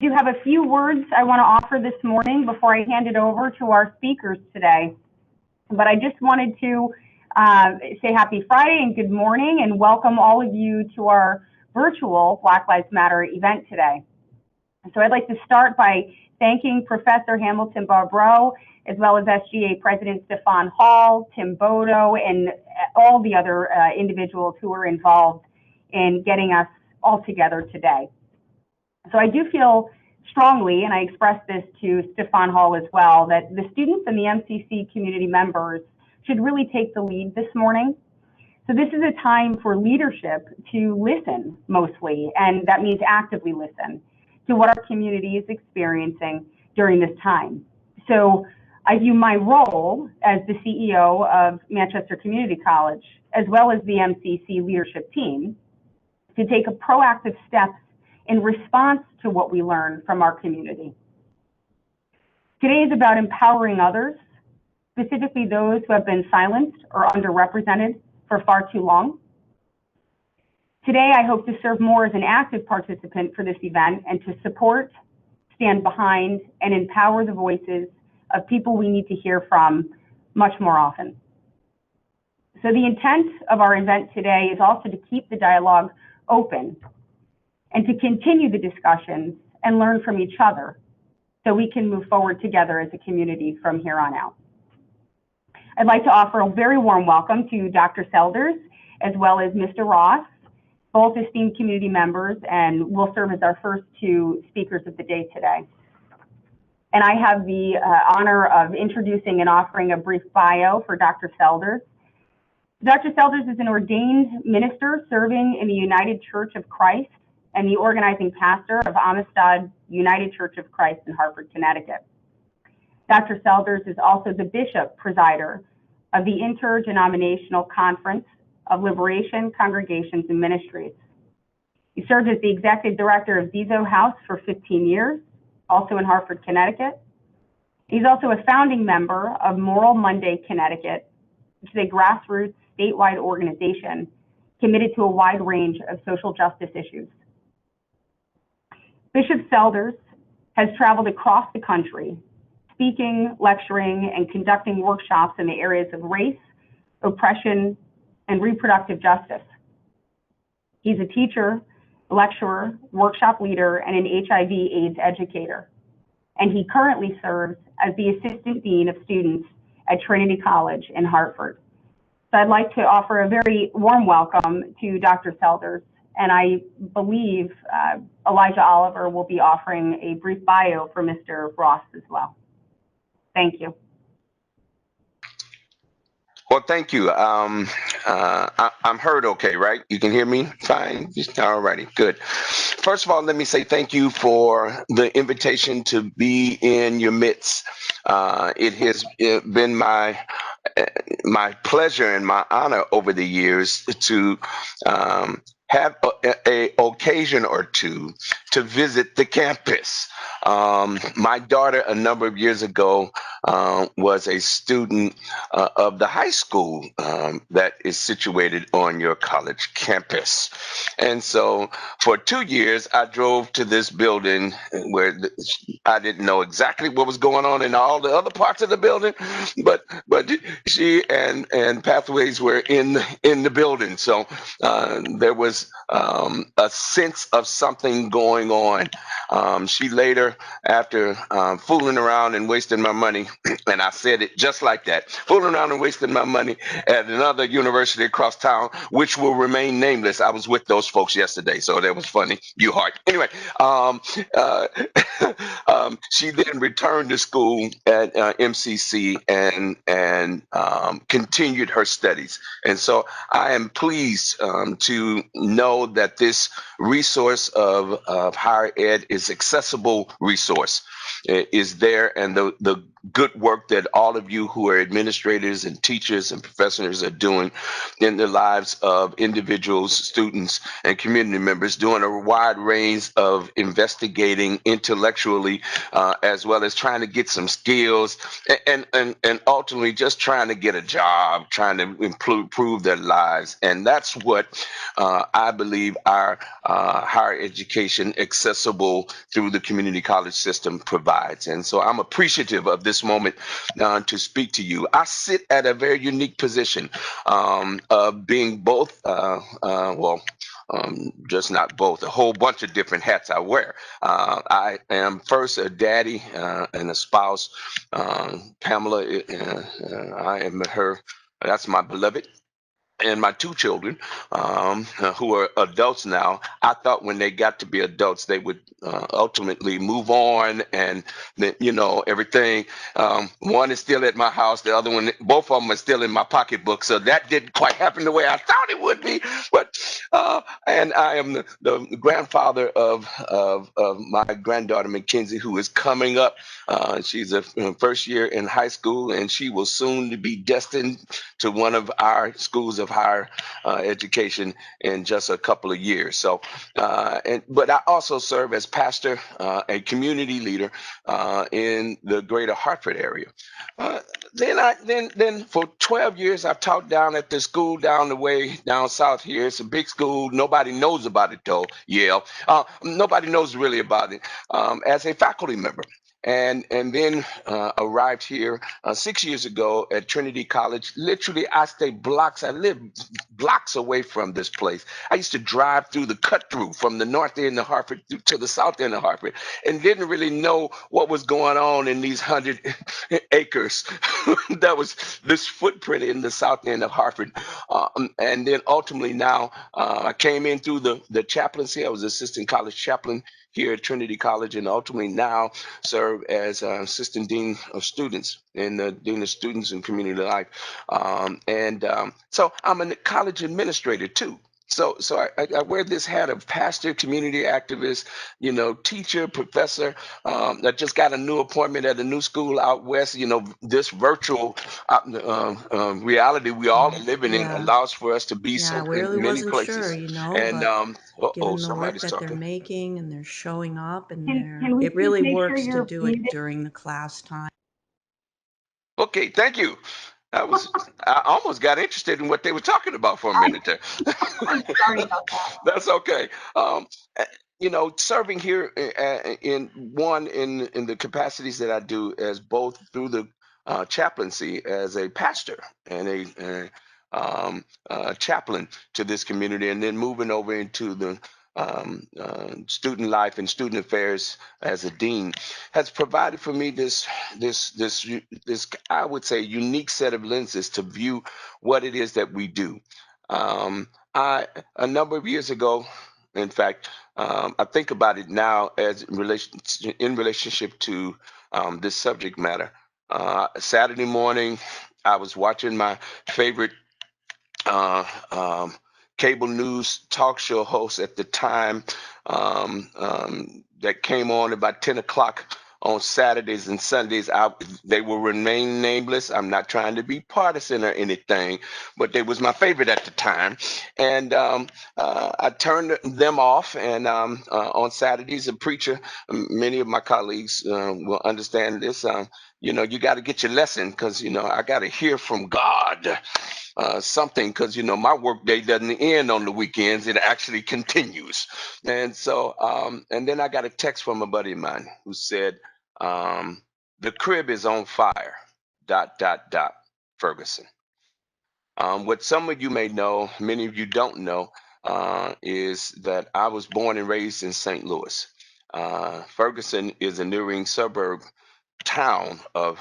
do have a few words I want to offer this morning before I hand it over to our speakers today. But I just wanted to say happy Friday and good morning and welcome all of you to our virtual Black Lives Matter event today. So I'd like to start by thanking Professor Hamilton Barbreau, as well as SGA President Stefan Hall, Tim Bodo, and all the other individuals who were involved in getting us all together today. So I do feel strongly, and I expressed this to Stefan Hall as well, that the students and the MCC community members should really take the lead this morning. So this is a time for leadership to listen mostly, and that means actively listen to what our community is experiencing during this time. So I view my role as the CEO of Manchester Community College, as well as the MCC leadership team, to take a proactive steps in response to what we learn from our community. Today is about empowering others, specifically those who have been silenced or underrepresented for far too long. Today, I hope to serve more as an active participant for this event and to support, stand behind, and empower the voices of people we need to hear from much more often. So the intent of our event today is also to keep the dialogue open and to continue the discussions and learn from each other so we can move forward together as a community from here on out. I'd like to offer a very warm welcome to Dr. Selders, as well as Mr. Ross, both esteemed community members, and will serve as our first two speakers of the day today. And I have the honor of introducing and offering a brief bio for Dr. Selders. Dr. Selders is an ordained minister serving in the United Church of Christ and the organizing pastor of Amistad United Church of Christ in Hartford, Connecticut. Dr. Selders is also the bishop presider of the Interdenominational Conference of Liberation, Congregations, and Ministries. He served as the executive director of Zizo House for 15 years, also in Hartford, Connecticut. He's also a founding member of Moral Monday, Connecticut, which is a grassroots statewide organization committed to a wide range of social justice issues. Bishop Selders has traveled across the country, speaking, lecturing, and conducting workshops in the areas of race, oppression, and reproductive justice. He's a teacher, lecturer, workshop leader, and an HIV/AIDS educator. And he currently serves as the Assistant Dean of Students at Trinity College in Hartford. So I'd like to offer a very warm welcome to Dr. Selders, and I believe Elijah Oliver will be offering a brief bio for Mr. Ross as well. Thank you. Well, thank you. I'm heard okay, right? You can hear me fine? All righty, good. First of all, let me say thank you for the invitation to be in your midst. It has been my pleasure and my honor over the years to have a occasion or two to visit the campus. My daughter, a number of years ago, was a student of the high school that is situated on your college campus. And so for 2 years, I drove to this building where I didn't know exactly what was going on in all the other parts of the building, but she and Pathways were in the building. So there was a sense of something going on. She later, after fooling around and wasting my money, and I said it just like that, fooling around and wasting my money at another university across town, which will remain nameless. I was with those folks yesterday, so that was funny. You heart. Anyway, she then returned to school at MCC and continued her studies. And so I am pleased to know that this resource of higher ed is accessible resource is there, and the good work that all of you who are administrators and teachers and professors are doing in the lives of individuals, students, and community members, doing a wide range of investigating intellectually, as well as trying to get some skills and ultimately just trying to get a job, trying to improve their lives. And that's what I believe our higher education accessible through the community college system provides. And so I'm appreciative of this moment to speak to you. I sit at a very unique position of being both, just not both, a whole bunch of different hats I wear. I am first a daddy and a spouse. Pamela, I am her, that's my beloved, and my two children, who are adults now. I thought when they got to be adults, they would ultimately move on, and then, everything. One is still at my house, the other one, both of them are still in my pocketbook. So that didn't quite happen the way I thought it would be. But and I am the grandfather of my granddaughter Mackenzie, who is coming up. She's a first year in high school, and she will soon be destined to one of our schools of higher education in just a couple of years. So, but I also serve as pastor, a community leader in the greater Hartford area. Uh, then for 12 years I've taught down at the school down the way down south here. It's a big school. Nobody knows about it though. Yale. Nobody knows really about it as a faculty member. And then arrived here 6 years ago at Trinity College. Literally, I stay blocks. I live blocks away from this place. I used to drive through the cut through from the north end of Hartford to the south end of Hartford, and didn't really know what was going on in these 100 acres. That was this footprint in the south end of Hartford. And then ultimately now I came in through the chaplaincy. I was assistant college chaplain here at Trinity College, and ultimately now serve as assistant dean of students and the dean of students and community life. So I'm a college administrator too. So I wear this hat of pastor, community activist, teacher, professor. I just got a new appointment at a new school out west. This virtual reality we all are living in Yeah, allows for us to be yeah, I so in really many wasn't sure, places. And but given the work somebody's that they're talking. making and they're showing up and Can we it please really make sure works to you're do it muted? during the class time. Okay, thank you. I almost got interested in what they were talking about for a minute there. I'm sorry about that. That's okay. Um, eh, Serving here in the capacities that I do as both through the chaplaincy as a pastor and a chaplain to this community, and then moving over into the student life and student affairs as a dean, has provided for me this I would say unique set of lenses to view what it is that we do. Um, I A number of years ago, in fact, I think about it now as in relationship to this subject matter. Saturday morning, I was watching my favorite uh, um, cable news talk show host at the time, that came on about 10 o'clock on Saturdays and Sundays. They will remain nameless. I'm not trying to be partisan or anything, but they was my favorite at the time. And I turned them off. And on Saturdays, a preacher, many of my colleagues will understand this. You got to get your lesson because, I got to hear from God something because my workday doesn't end on the weekends, it actually continues. And so and then I got a text from a buddy of mine who said, the crib is on fire, dot dot dot, Ferguson. What some of you may know, many of you don't know, is that I was born and raised in St. Louis. Ferguson is a nearing suburb town of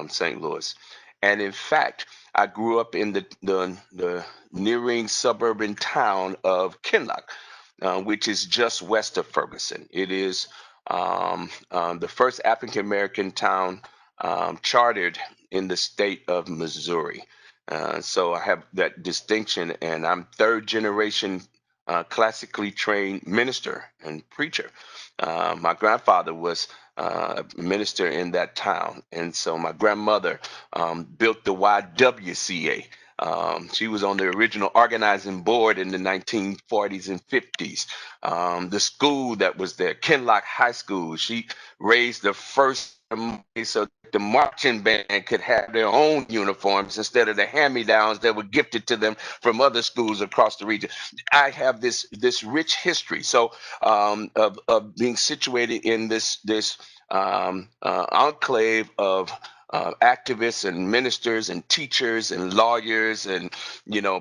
St. Louis. And in fact, I grew up in the nearing suburban town of Kinloch, which is just west of Ferguson. It is the first African American town chartered in the state of Missouri. So I have that distinction, and I'm third generation classically trained minister and preacher. My grandfather was a minister in that town, and so my grandmother built the YWCA. She was on the original organizing board in the 1940s and 50s. The school that was there, Kinloch High School, she raised the first so the marching band could have their own uniforms instead of the hand-me-downs that were gifted to them from other schools across the region. I have this rich history. So of being situated in this enclave of activists and ministers and teachers and lawyers and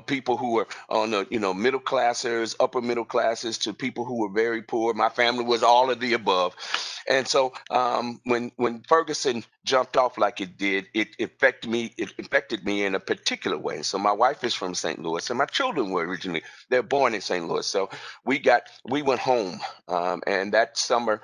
people who were on the middle classers, upper middle classes, to people who were very poor. My family was all of the above. And so when Ferguson jumped off like it did, it affected me. It affected me in a particular way. So my wife is from St. Louis, and my children were originally, they're born in St. Louis. So we went home, and that summer,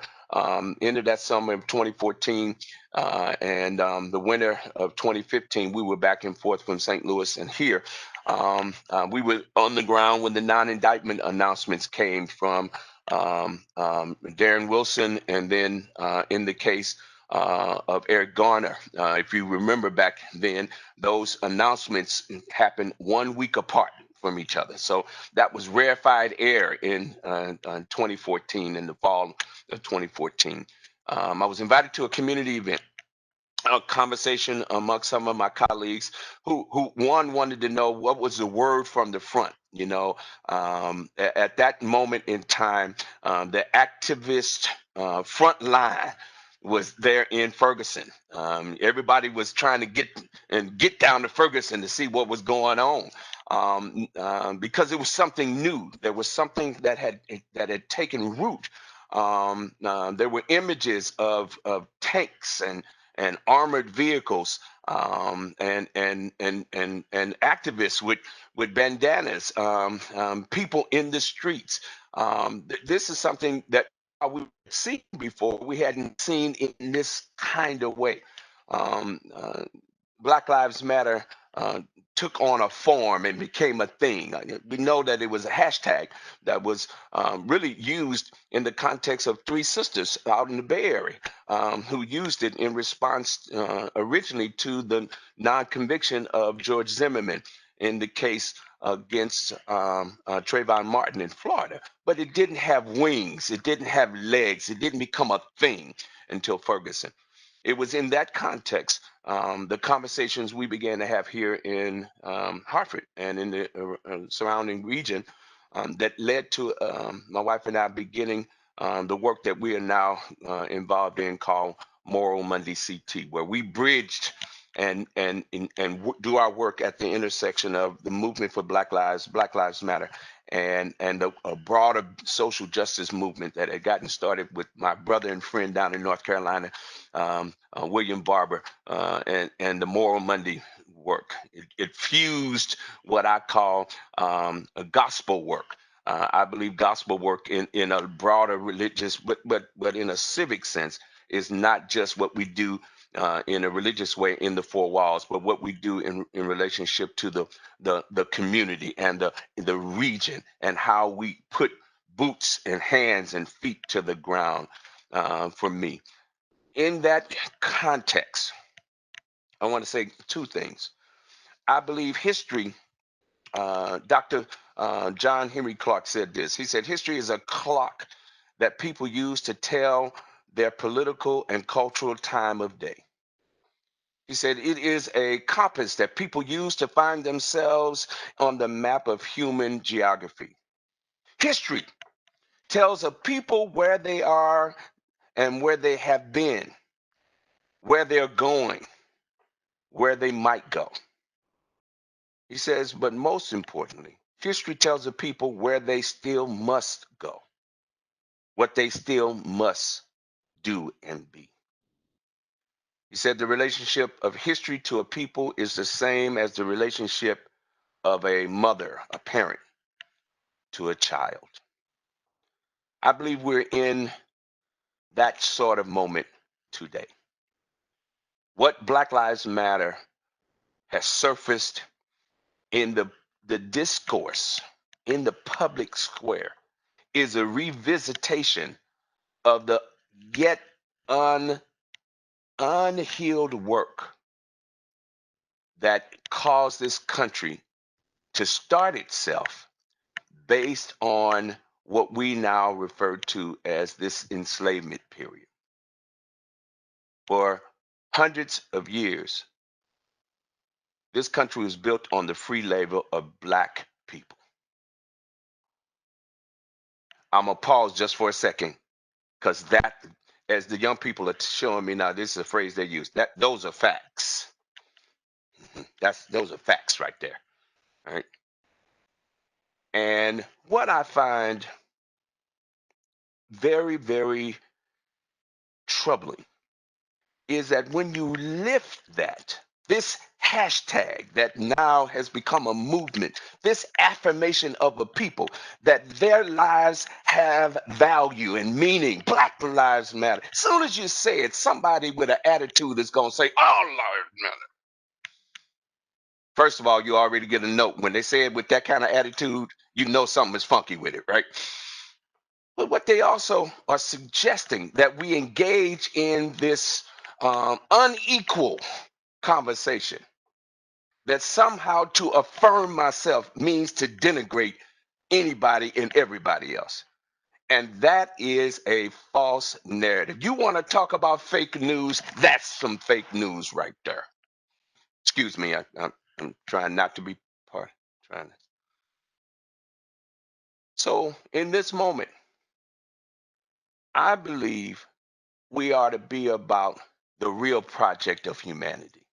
ended that summer of 2014, and the winter of 2015, we were back and forth from St. Louis and here. We were on the ground when the non-indictment announcements came from Darren Wilson, and then in the case of Eric Garner. If you remember back then, those announcements happened 1 week apart from each other. So that was rarefied air in 2014, in the fall of 2014. I was invited to a community event, a conversation among some of my colleagues who one wanted to know what was the word from the front. At that moment in time, the activist front line was there in Ferguson. Everybody was trying to get down to Ferguson to see what was going on, because it was something new. There was something that had taken root. There were images of tanks and armored vehicles, and activists with bandanas, people in the streets. This is something that we've seen before. We hadn't seen in this kind of way. Um, uh, Black Lives Matter took on a form and became a thing. We know that it was a hashtag that was really used in the context of Three Sisters out in the Bay Area, who used it in response originally to the non-conviction of George Zimmerman in the case against Trayvon Martin in Florida. But it didn't have wings, it didn't have legs, it didn't become a thing until Ferguson. It was in that context, the conversations we began to have here in Hartford and in the surrounding region, that led to my wife and I beginning the work that we are now involved in, called Moral Monday CT, where we bridged and do our work at the intersection of the movement for Black Lives Matter, and a broader social justice movement that had gotten started with my brother and friend down in North Carolina, William Barber, and the Moral Monday work. It fused what I call a gospel work. I believe gospel work in a broader religious, but in a civic sense, is not just what we do in a religious way in the four walls, but what we do in relationship to the community and the region, and how we put boots and hands and feet to the ground. For me, in that context, I want to say two things. I believe history, Dr. John Henry Clark said this. He said, history is a clock that people use to tell their political and cultural time of day. He said, it is a compass that people use to find themselves on the map of human geography. History tells a people where they are and where they have been, where they're going, where they might go. He says, but most importantly, history tells the people where they still must go, what they still must do and be. He said the relationship of history to a people is the same as the relationship of a mother, a parent, to a child. I believe we're in that sort of moment today. What Black Lives Matter has surfaced in the discourse in the public square is a revisitation of the yet unhealed work that caused this country to start itself based on what we now refer to as this enslavement period. For hundreds of years, this country was built on the free labor of Black people. I'm gonna pause just for a second, because that, as the young people are showing me now, this is a phrase they use. Those are facts. Those are facts right there. All right. And what I find very, very troubling is that when you lift that, this hashtag that now has become a movement, this affirmation of a people that their lives have value and meaning, Black Lives Matter. As soon as you say it, somebody with an attitude is going to say, "Oh, Lord, matter." First of all, you already get a note. When they say it with that kind of attitude, you know something is funky with it, right? But what they also are suggesting that we engage in this unequal conversation, that somehow to affirm myself means to denigrate anybody and everybody else. And that is a false narrative. You want to talk about fake news? That's some fake news right there. Excuse me, I'm trying not to be part. Trying to. So in this moment, I believe we are to be about the real project of humanity.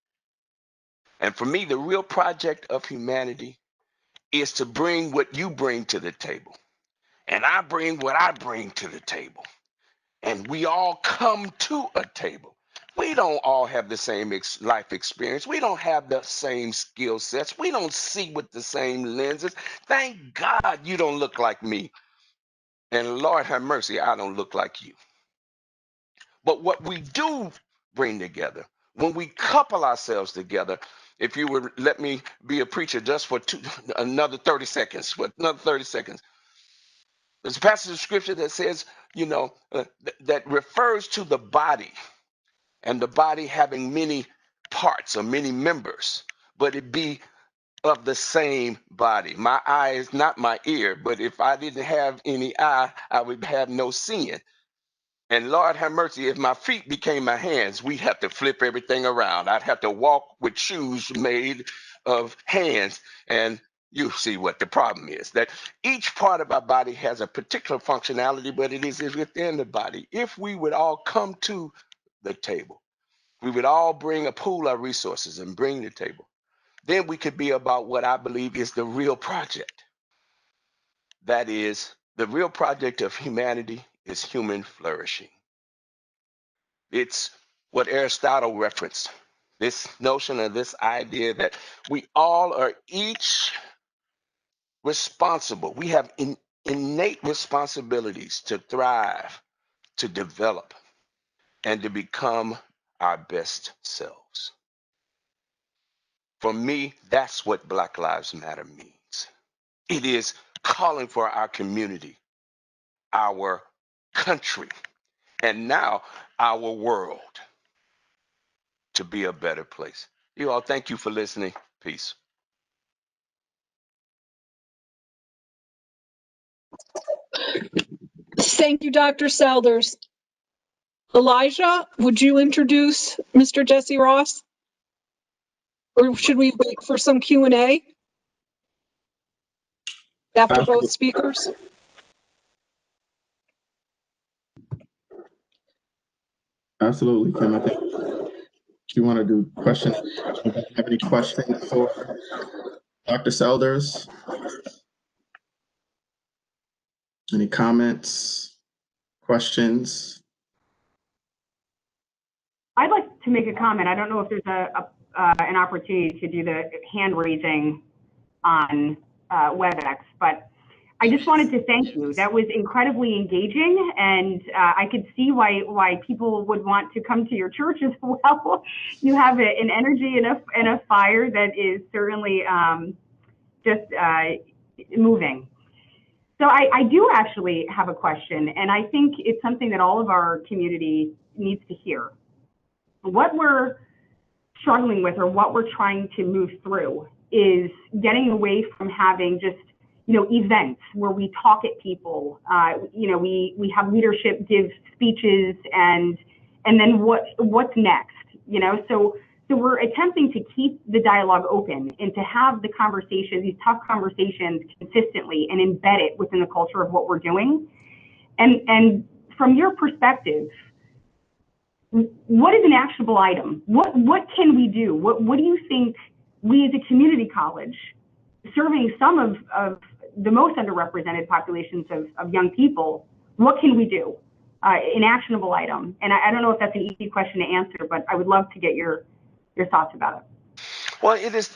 And for me, the real project of humanity is to bring what you bring to the table. And I bring what I bring to the table. And we all come to a table. We don't all have the same life experience. We don't have the same skill sets. We don't see with the same lenses. Thank God you don't look like me. And Lord have mercy, I don't look like you. But what we do bring together, when we couple ourselves together, if you would let me be a preacher just for another 30 seconds, there's a passage of scripture that says, that refers to the body, and the body having many parts or many members, but it be of the same body. My eye is not my ear, but if I didn't have any eye, I would have no seeing. And Lord have mercy, if my feet became my hands, we'd have to flip everything around. I'd have to walk with shoes made of hands. And you see what the problem is, that each part of our body has a particular functionality, but it is within the body. If we would all come to the table, we would all bring a pool of resources and bring the table, then we could be about what I believe is the real project. That is, the real project of humanity is human flourishing. It's what Aristotle referenced, this notion of this idea that we all are each responsible. We have innate responsibilities to thrive, to develop, and to become our best selves. For me, that's what Black Lives Matter means. It is calling for our community, our country, and now our world to be a better place. You all, thank you for listening. Peace. Thank you, Dr. Selders. Elijah, would you introduce Mr. Jesse Ross? Or should we wait for some Q&A after both speakers? Absolutely, Kim. I think you want to do questions. Do you have any questions for Dr. Selders? Any comments, questions? I'd like to make a comment. I don't know if there's an opportunity to do the hand raising on WebEx, but I just wanted to thank you. That was incredibly engaging, and I could see why people would want to come to your church as well. You have an energy and a fire that is certainly just moving. So I do actually have a question, and I think it's something that all of our community needs to hear. What we're struggling with, or what we're trying to move through, is getting away from having just, events where we talk at people. We have leadership give speeches, and then what's next? So we're attempting to keep the dialogue open and to have the conversation, these tough conversations, consistently, and embed it within the culture of what we're doing. And from your perspective, what is an actionable item? What can we do? What do you think we as a community college, serving some of the most underrepresented populations of young people, what can we do? An actionable item. And I don't know if that's an easy question to answer, but I would love to get your thoughts about it. Well, it is.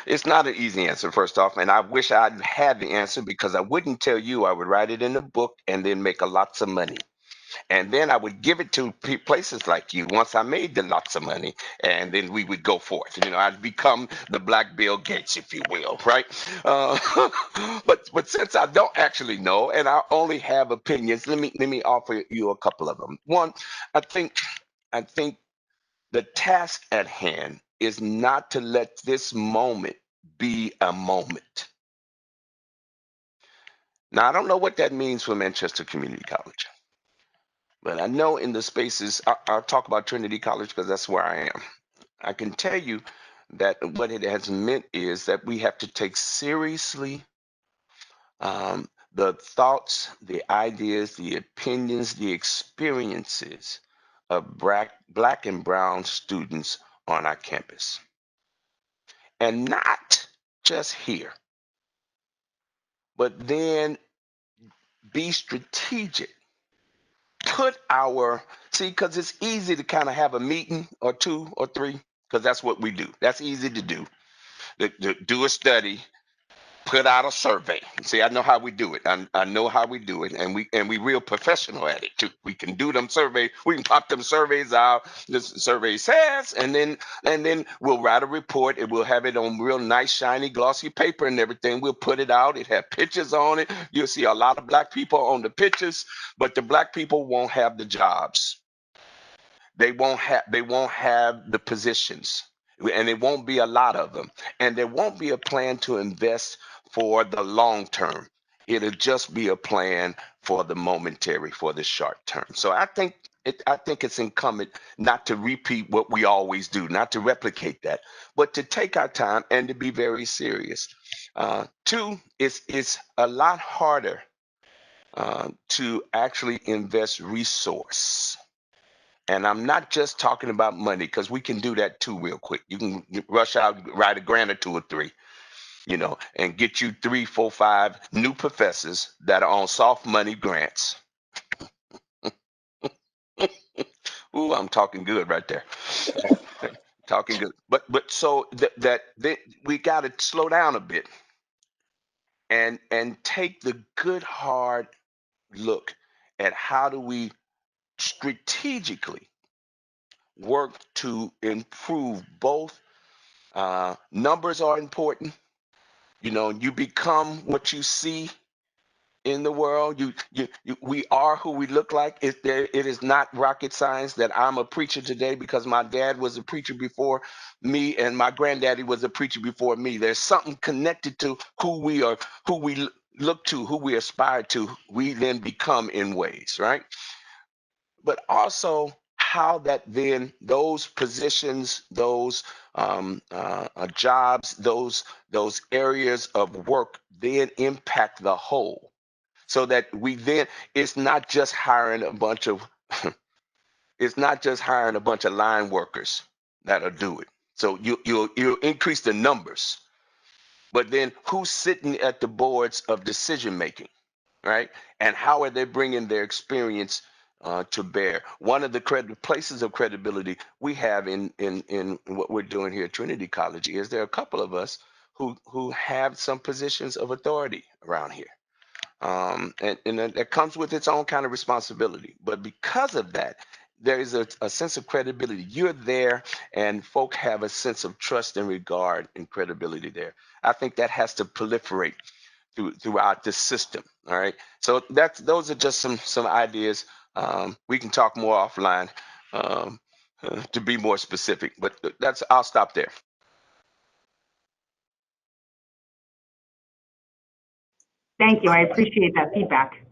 It's not an easy answer, first off, and I wish I had the answer, because I wouldn't tell you. I would write it in a book and then make a lots of money, and then I would give it to places like you once I made the lots of money, and then we would go forth. I'd become the Black Bill Gates, if you will, right? But since I don't actually know, and I only have opinions, let me offer you a couple of them. One, I think the task at hand is not to let this moment be a moment. Now, I don't know what that means for Manchester Community College, but I know in the spaces, I'll talk about Trinity College because that's where I am. I can tell you that what it has meant is that we have to take seriously the thoughts, the ideas, the opinions, the experiences of black and brown students on our campus. And not just here, but then be strategic. Because it's easy to kind of have a meeting or two or three, because that's what we do. That's easy to do. To do a study, put out a survey. See, I know how we do it. I know how we do it, and we real professional at it too. We can do them surveys. We can pop them surveys out. This survey says, and then we'll write a report, and we'll have it on real nice, shiny, glossy paper and everything. We'll put it out. It have pictures on it. You'll see a lot of black people on the pictures, but the black people won't have the jobs. They won't have the positions, and it won't be a lot of them, and there won't be a plan to invest for the long term. It'll just be a plan for the momentary, for the short term. So I think it's incumbent not to repeat what we always do, not to replicate that, but to take our time and to be very serious. Two, it's a lot harder to actually invest resource. And I'm not just talking about money, because we can do that too real quick. You can rush out, write a grant or two or three, and get you 3, 4, 5 new professors that are on soft money grants. Ooh, I'm talking good right there. Talking good. But so we got to slow down a bit and take the good hard look at how do we strategically work to improve both. Numbers are important. You become what you see in the world. We are who we look like. It is not rocket science that I'm a preacher today because my dad was a preacher before me and my granddaddy was a preacher before me. There's something connected to who we are, who we look to, who we aspire to. We then become in ways, right? But also how that then those positions, those jobs, those areas of work then impact the whole, so that we then it's not just hiring a bunch of line workers that'll do it. So you'll increase the numbers, but then who's sitting at the boards of decision making, right? And how are they bringing their experience to bear? One of the places of credibility we have in what we're doing here at Trinity College is there are a couple of us who have some positions of authority around here. And that comes with its own kind of responsibility. But because of that, there is a sense of credibility. You're there, and folk have a sense of trust and regard and credibility there. I think that has to proliferate throughout this system. All right. So those are just some ideas. We can talk more offline to be more specific, but I'll stop there. Thank you. I appreciate that feedback.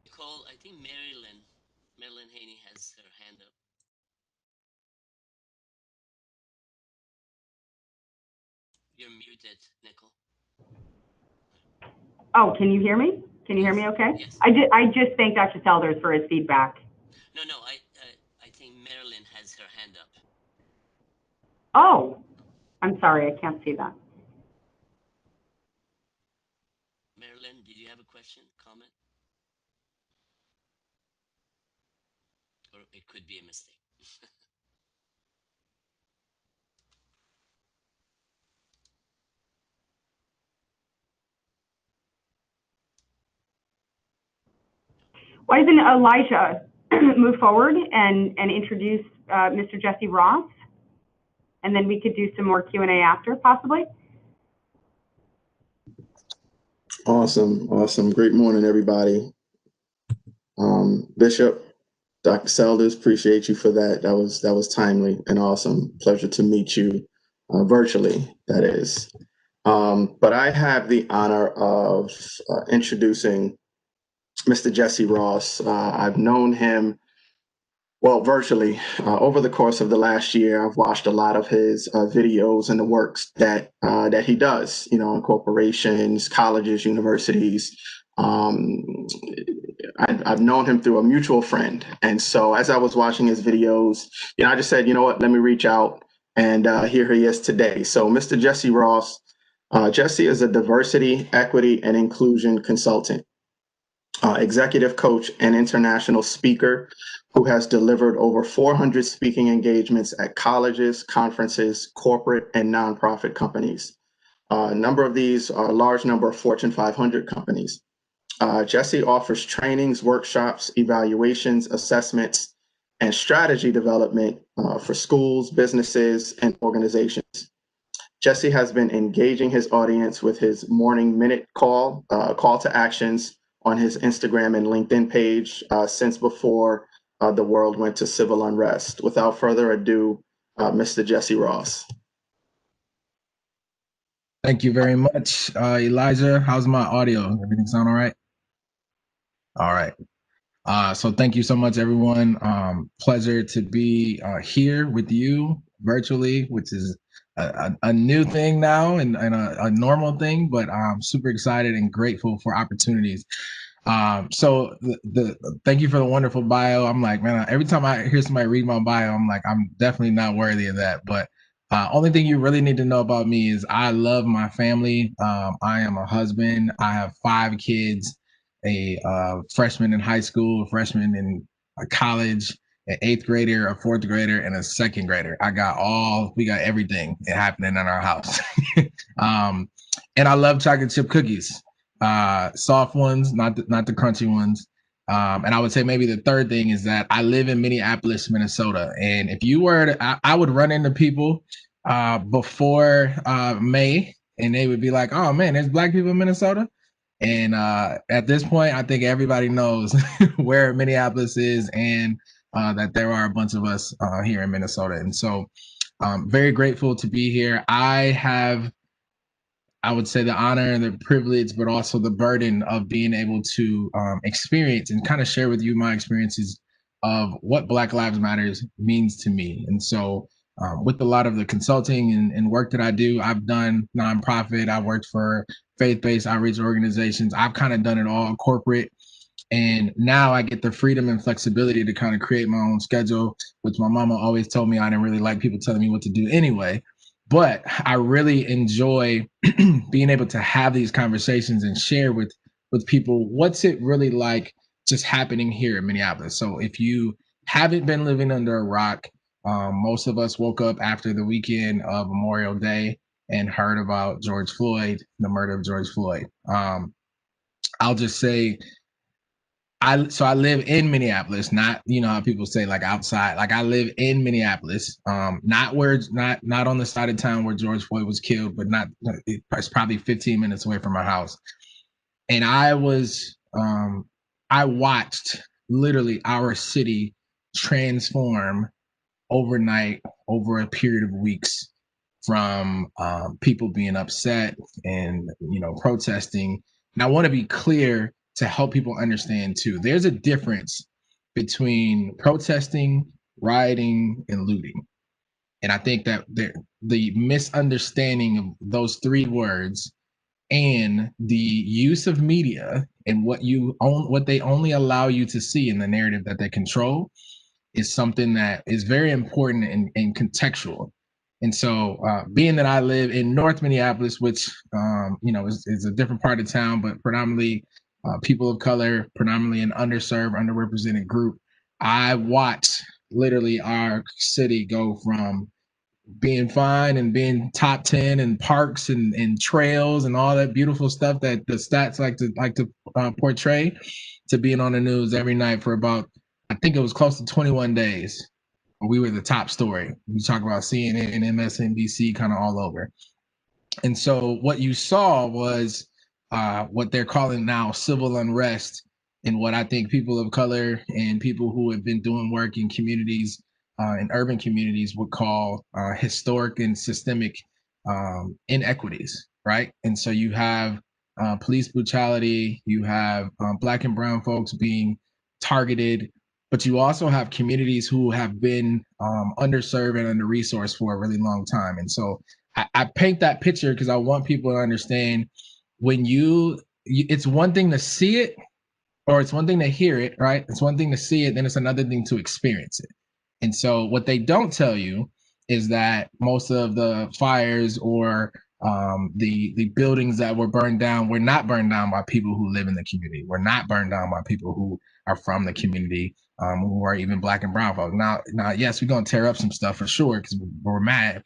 Nicole, I think Marilyn Haney has her hand up. You're muted, Nicole. Oh, can you hear me? Can you hear me okay? Yes. I just thanked Dr. Selders for his feedback. No, I think Marilyn has her hand up. Oh, I'm sorry, I can't see that. Marilyn, did you have a question, comment? Or it could be a mistake. Why doesn't Elijah move forward and introduce Mr. Jesse Ross? And then we could do some more Q&A after, possibly. Awesome. Great morning, everybody. Bishop, Dr. Selders, appreciate you for that. That was timely and awesome. Pleasure to meet you virtually, that is. But I have the honor of introducing Mr. Jesse Ross. I've known him, well, virtually over the course of the last year. I've watched a lot of his videos and the works that he does, in corporations, colleges, universities. I've known him through a mutual friend. And so as I was watching his videos, I just said, you know what, let me reach out. And here he is today. So Mr. Jesse Ross, Jesse is a diversity, equity, and inclusion consultant, executive coach, and international speaker who has delivered over 400 speaking engagements at colleges, conferences, corporate, and nonprofit companies. A number of these are a large number of Fortune 500 companies. Jesse offers trainings, workshops, evaluations, assessments, and strategy development for schools, businesses, and organizations. Jesse has been engaging his audience with his morning minute call to actions on his Instagram and LinkedIn page since before the world went to civil unrest. Without further ado, Mr. Jesse Ross. Thank you very much, Elijah. How's my audio? Everything sound all right? All right. So thank you so much, everyone. Pleasure to be here with you virtually, which is a new thing now and a normal thing, but I'm super excited and grateful for opportunities. So thank you for the wonderful bio. I'm like, man, every time I hear somebody read my bio, I'm like, I'm definitely not worthy of that. But only thing you really need to know about me is I love my family. I am a husband. I have 5 kids, a freshman in high school, a freshman in college, an 8th grader, a 4th grader, and a 2nd grader. We got everything happening in our house. And I love chocolate chip cookies. Soft ones, not the crunchy ones. And I would say maybe the third thing is that I live in Minneapolis, Minnesota. And if you were to, I would run into people before May, and they would be like, oh man, there's Black people in Minnesota. And at this point, I think everybody knows where Minneapolis is and that there are a bunch of us here in Minnesota. And so very grateful to be here. I would say the honor and the privilege, but also the burden of being able to experience and kind of share with you my experiences of what Black Lives Matters means to me. And so with a lot of the consulting and work that I do, I've done nonprofit, I worked for faith-based outreach organizations. I've kind of done it all corporate. And now I get the freedom and flexibility to kind of create my own schedule, which my mama always told me I didn't really like people telling me what to do anyway. But I really enjoy being able to have these conversations and share with people what's it really like just happening here in Minneapolis. So if you haven't been living under a rock, most of us woke up after the weekend of Memorial Day and heard about George Floyd, the murder of George Floyd. I'll just say I live in Minneapolis, not, you know how people say like outside. Like I live in Minneapolis, not on the side of town where George Floyd was killed, but it's probably 15 minutes away from my house. And I watched literally our city transform overnight over a period of weeks, from people being upset and, you know, protesting. And I want to be clear to help people understand too. There's a difference between protesting, rioting, and looting. And I think that the misunderstanding of those three words and the use of media and what they only allow you to see in the narrative that they control is something that is very important and contextual. And so, being that I live in North Minneapolis, which you know is a different part of town, but predominantly people of color, predominantly an underserved, underrepresented group, I watched literally our city go from being fine and being top 10 and parks and trails and all that beautiful stuff that the stats like to portray, to being on the news every night for about, I think it was close to 21 days. We were the top story. We talk about CNN and MSNBC kind of all over. And so what you saw was what they're calling now civil unrest, and what I think people of color and people who have been doing work in communities, in urban communities, would call historic and systemic inequities, right? And so you have police brutality, you have Black and brown folks being targeted, but you also have communities who have been underserved and under-resourced for a really long time. And so I paint that picture because I want people to understand, when it's one thing to see it, or it's one thing to hear it, right? It's one thing to see it, then it's another thing to experience it. And so what they don't tell you is that most of the fires or the buildings that were burned down were not burned down by people who live in the community. Were not burned down by people who are from the community, who are even Black and brown folks. Now, yes, we're gonna tear up some stuff for sure because we're mad,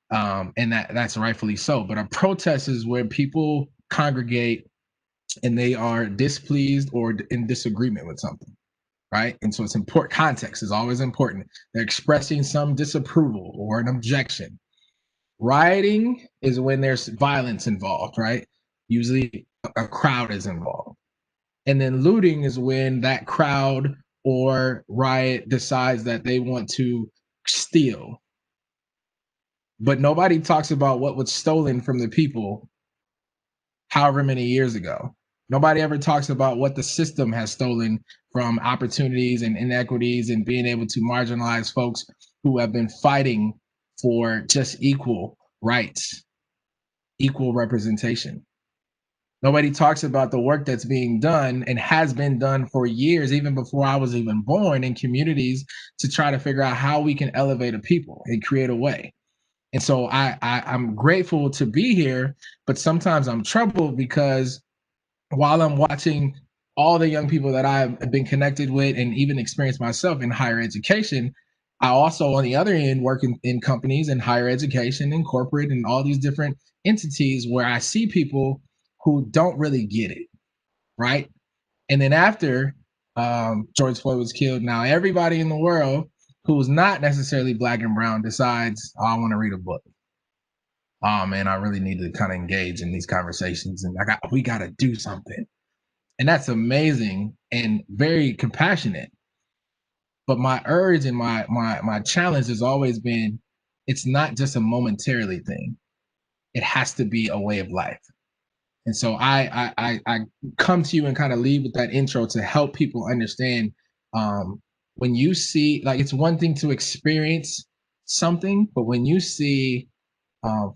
and that's rightfully so. But a protest is where people congregate and they are displeased or in disagreement with something, right? And so it's important. Context is always important. They're expressing some disapproval or an objection. Rioting is when there's violence involved, right? Usually a crowd is involved. And then looting is when that crowd or riot decides that they want to steal. But nobody talks about what was stolen from the people however many years ago. Nobody ever talks about what the system has stolen from opportunities and inequities and being able to marginalize folks who have been fighting for just equal rights, equal representation. Nobody talks about the work that's being done and has been done for years, even before I was even born, in communities to try to figure out how we can elevate a people and create a way. And so I'm grateful to be here, but sometimes I'm troubled because while I'm watching all the young people that I've been connected with and even experienced myself in higher education, I also, on the other end, work in companies in higher education and corporate and all these different entities where I see people who don't really get it, right? And then after George Floyd was killed, now everybody in the world who's not necessarily Black and brown decides, oh, I want to read a book. Oh man, I really need to kind of engage in these conversations, and we got to do something. And that's amazing and very compassionate. But my urge and my challenge has always been, it's not just a momentarily thing. It has to be a way of life. And so I come to you and kind of lead with that intro to help people understand, when you see, like, it's one thing to experience something, but when you see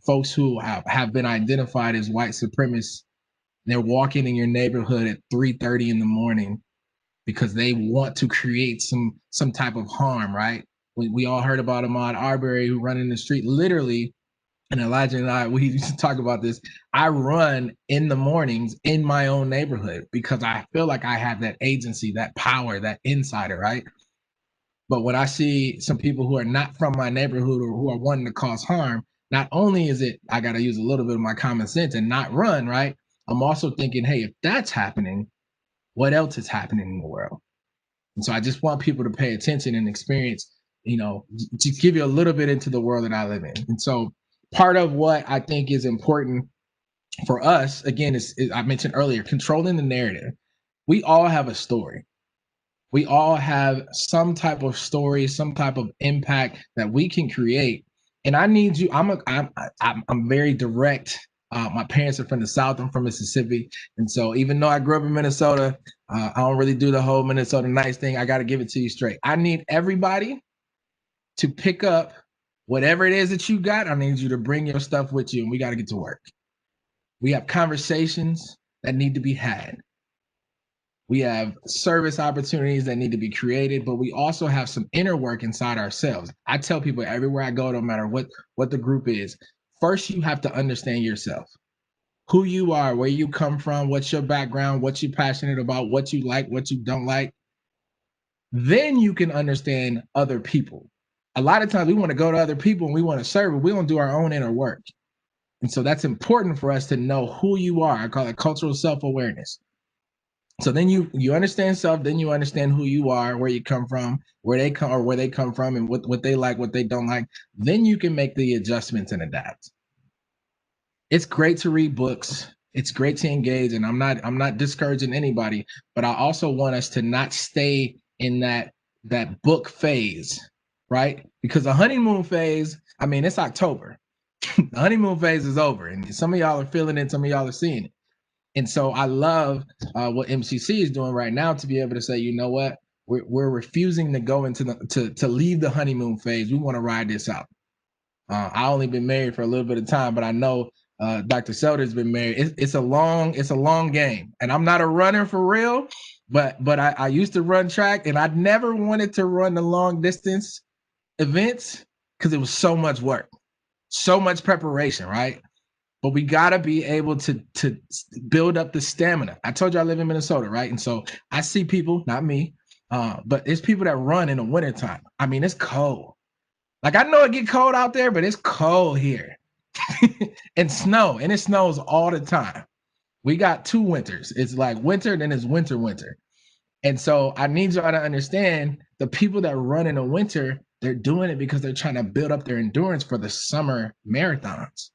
folks who have been identified as white supremacists, they're walking in your neighborhood at 3:30 in the morning because they want to create some type of harm, right? We all heard about Ahmaud Arbery who run in the street, literally. And Elijah and I, we used to talk about this. I run in the mornings in my own neighborhood because I feel like I have that agency, that power, that insider, right? But when I see some people who are not from my neighborhood or who are wanting to cause harm, not only is it, I got to use a little bit of my common sense and not run, right? I'm also thinking, hey, if that's happening, what else is happening in the world. And so I just want people to pay attention and experience, to give you a little bit into the world that I live in. And so part of what I think is important for us, again, is I mentioned earlier, controlling the narrative. We all have a story. We all have some type of story, some type of impact that we can create. And I need you. I'm very direct. My parents are from the South. I'm from Mississippi, and so even though I grew up in Minnesota, I don't really do the whole Minnesota nice thing. I got to give it to you straight. I need everybody to pick up whatever it is that you got. I need you to bring your stuff with you, and we got to get to work. We have conversations that need to be had. We have service opportunities that need to be created, but we also have some inner work inside ourselves. I tell people everywhere I go, no matter what the group is, first you have to understand yourself, who you are, where you come from, what's your background, what you're passionate about, what you like, what you don't like. Then you can understand other people. A lot of times we want to go to other people and we want to serve, but we don't do our own inner work. And so that's important for us to know who you are. I call it cultural self-awareness. So then you understand self, then you understand who you are, where you come from, where they come from, and what they like, what they don't like. Then you can make the adjustments and adapt. It's great to read books. It's great to engage, and I'm not discouraging anybody, but I also want us to not stay in that book phase, right? Because the honeymoon phase, I mean, it's October. The honeymoon phase is over, and some of y'all are feeling it, some of y'all are seeing it. And so I love what MCC is doing right now to be able to say, you know what, we're refusing to go into to leave the honeymoon phase. We want to ride this out. I only been married for a little bit of time, but I know Dr. Selder's been married. It's a long game, and I'm not a runner for real, but I used to run track, and I never wanted to run the long distance events because it was so much work, so much preparation, right? But we gotta be able to build up the stamina. I told you I live in Minnesota, right? And so I see people, not me, but it's people that run in the wintertime. I mean, it's cold. Like I know it get cold out there, but it's cold here. And snow, and it snows all the time. We got 2 winters. It's like winter, then it's winter. And so I need y'all to understand the people that run in the winter, they're doing it because they're trying to build up their endurance for the summer marathons.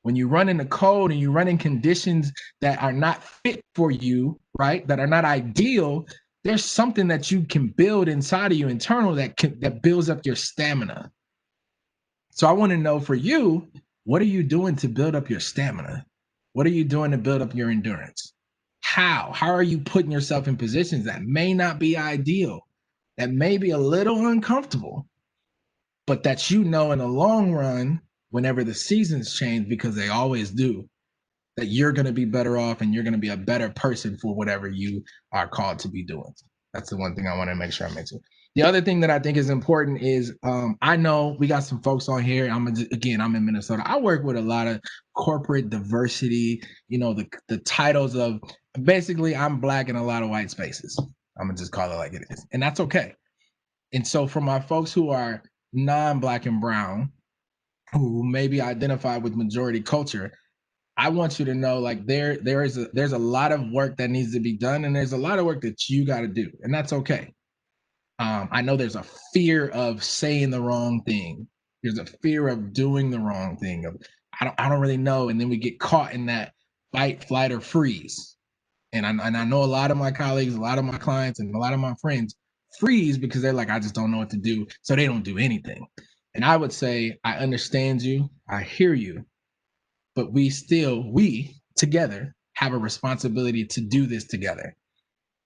When you run in the cold and you run in conditions that are not fit for you, right, that are not ideal, there's something that you can build inside of you internal that builds up your stamina. So I want to know for you, what are you doing to build up your stamina? What are you doing to build up your endurance? How are you putting yourself in positions that may not be ideal, that may be a little uncomfortable, but that in the long run, whenever the seasons change, because they always do, that you're going to be better off and you're going to be a better person for whatever you are called to be doing. That's the one thing I want to make sure I mention. The other thing that I think is important is I know we got some folks on here. I'm in Minnesota. I work with a lot of corporate diversity, the titles of basically I'm Black in a lot of white spaces. I'm going to just call it like it is. And that's okay. And so for my folks who are non-Black and brown, who maybe identify with majority culture, I want you to know, like, there's a lot of work that needs to be done, and there's a lot of work that you got to do, and that's okay. I know there's a fear of saying the wrong thing. There's a fear of doing the wrong thing. I don't really know, and then we get caught in that fight, flight, or freeze. And I know a lot of my colleagues, a lot of my clients, and a lot of my friends freeze because they're like, I just don't know what to do, so they don't do anything. And I would say, I understand you, I hear you, but we together have a responsibility to do this together.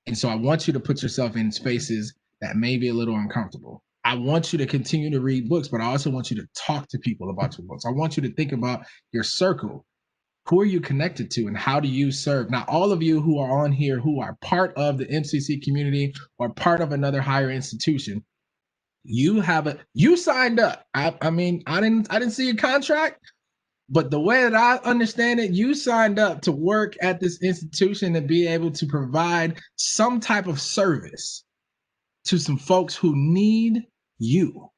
And so I want you to put yourself in spaces that may be a little uncomfortable. I want you to continue to read books, but I also want you to talk to people about your books. I want you to think about your circle. Who are you connected to and how do you serve? Now, all of you who are on here, who are part of the MCC community or part of another higher institution, you signed up. I mean, I didn't see a contract, but the way that I understand it, you signed up to work at this institution and be able to provide some type of service to some folks who need you.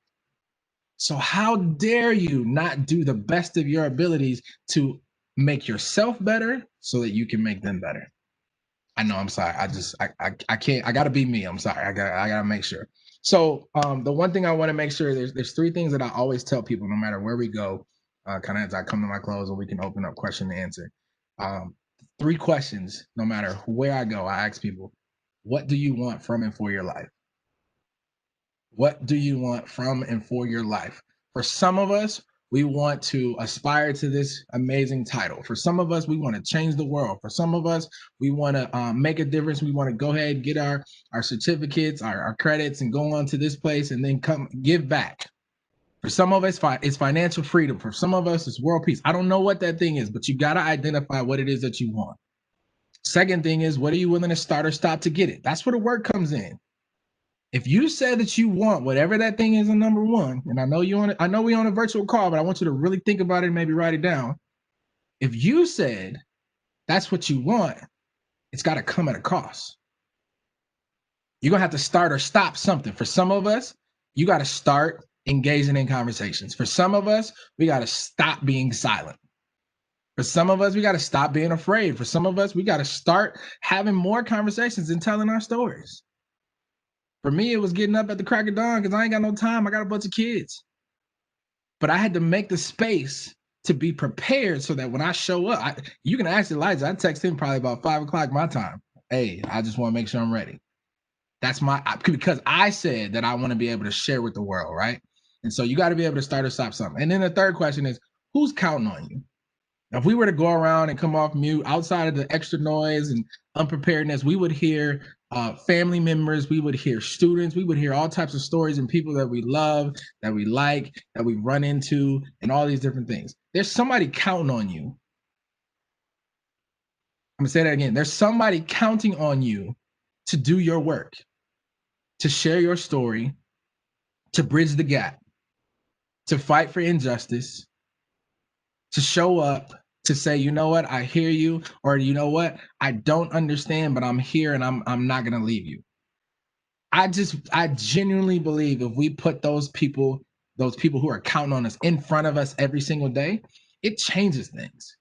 So how dare you not do the best of your abilities to make yourself better so that you can make them better? I know, I'm sorry. I can't, I gotta be me. I'm sorry. I gotta make sure. So the one thing I want to make sure, there's three things that I always tell people, no matter where we go, kind of as I come to my close, or we can open up question and answer. Three questions, no matter where I go, I ask people, what do you want from and for your life? What do you want from and for your life? For some of us, we want to aspire to this amazing title. For some of us, we want to change the world. For some of us, we want to make a difference. We want to go ahead, get our certificates, our credits, and go on to this place and then come give back. For some of us, it's financial freedom. For some of us, it's world peace. I don't know what that thing is, but you got to identify what it is that you want. Second thing is, what are you willing to start or stop to get it? That's where the work comes in. If you said that you want whatever that thing is in number one, and I know we on a virtual call, but I want you to really think about it and maybe write it down. If you said that's what you want, it's got to come at a cost. You're going to have to start or stop something. For some of us, you got to start engaging in conversations. For some of us, we got to stop being silent. For some of us, we got to stop being afraid. For some of us, we got to start having more conversations and telling our stories. For me, it was getting up at the crack of dawn because I ain't got no time. I got a bunch of kids. But I had to make the space to be prepared so that when I show up, you can ask Elijah. I text him probably about 5 o'clock my time. Hey, I just want to make sure I'm ready. That's because I said that I want to be able to share with the world, right? And so you got to be able to start or stop something. And then the third question is, who's counting on you? Now, if we were to go around and come off mute, outside of the extra noise and unpreparedness, we would hear family members, we would hear students, we would hear all types of stories and people that we love, that we like, that we run into, and all these different things. There's somebody counting on you. I'm gonna say that again. There's somebody counting on you to do your work, to share your story, to bridge the gap, to fight for injustice, to show up, to say, you know what, I hear you, or you know what, I don't understand, but I'm here and I'm not gonna leave you. I genuinely believe if we put those people who are counting on us in front of us every single day, it changes things.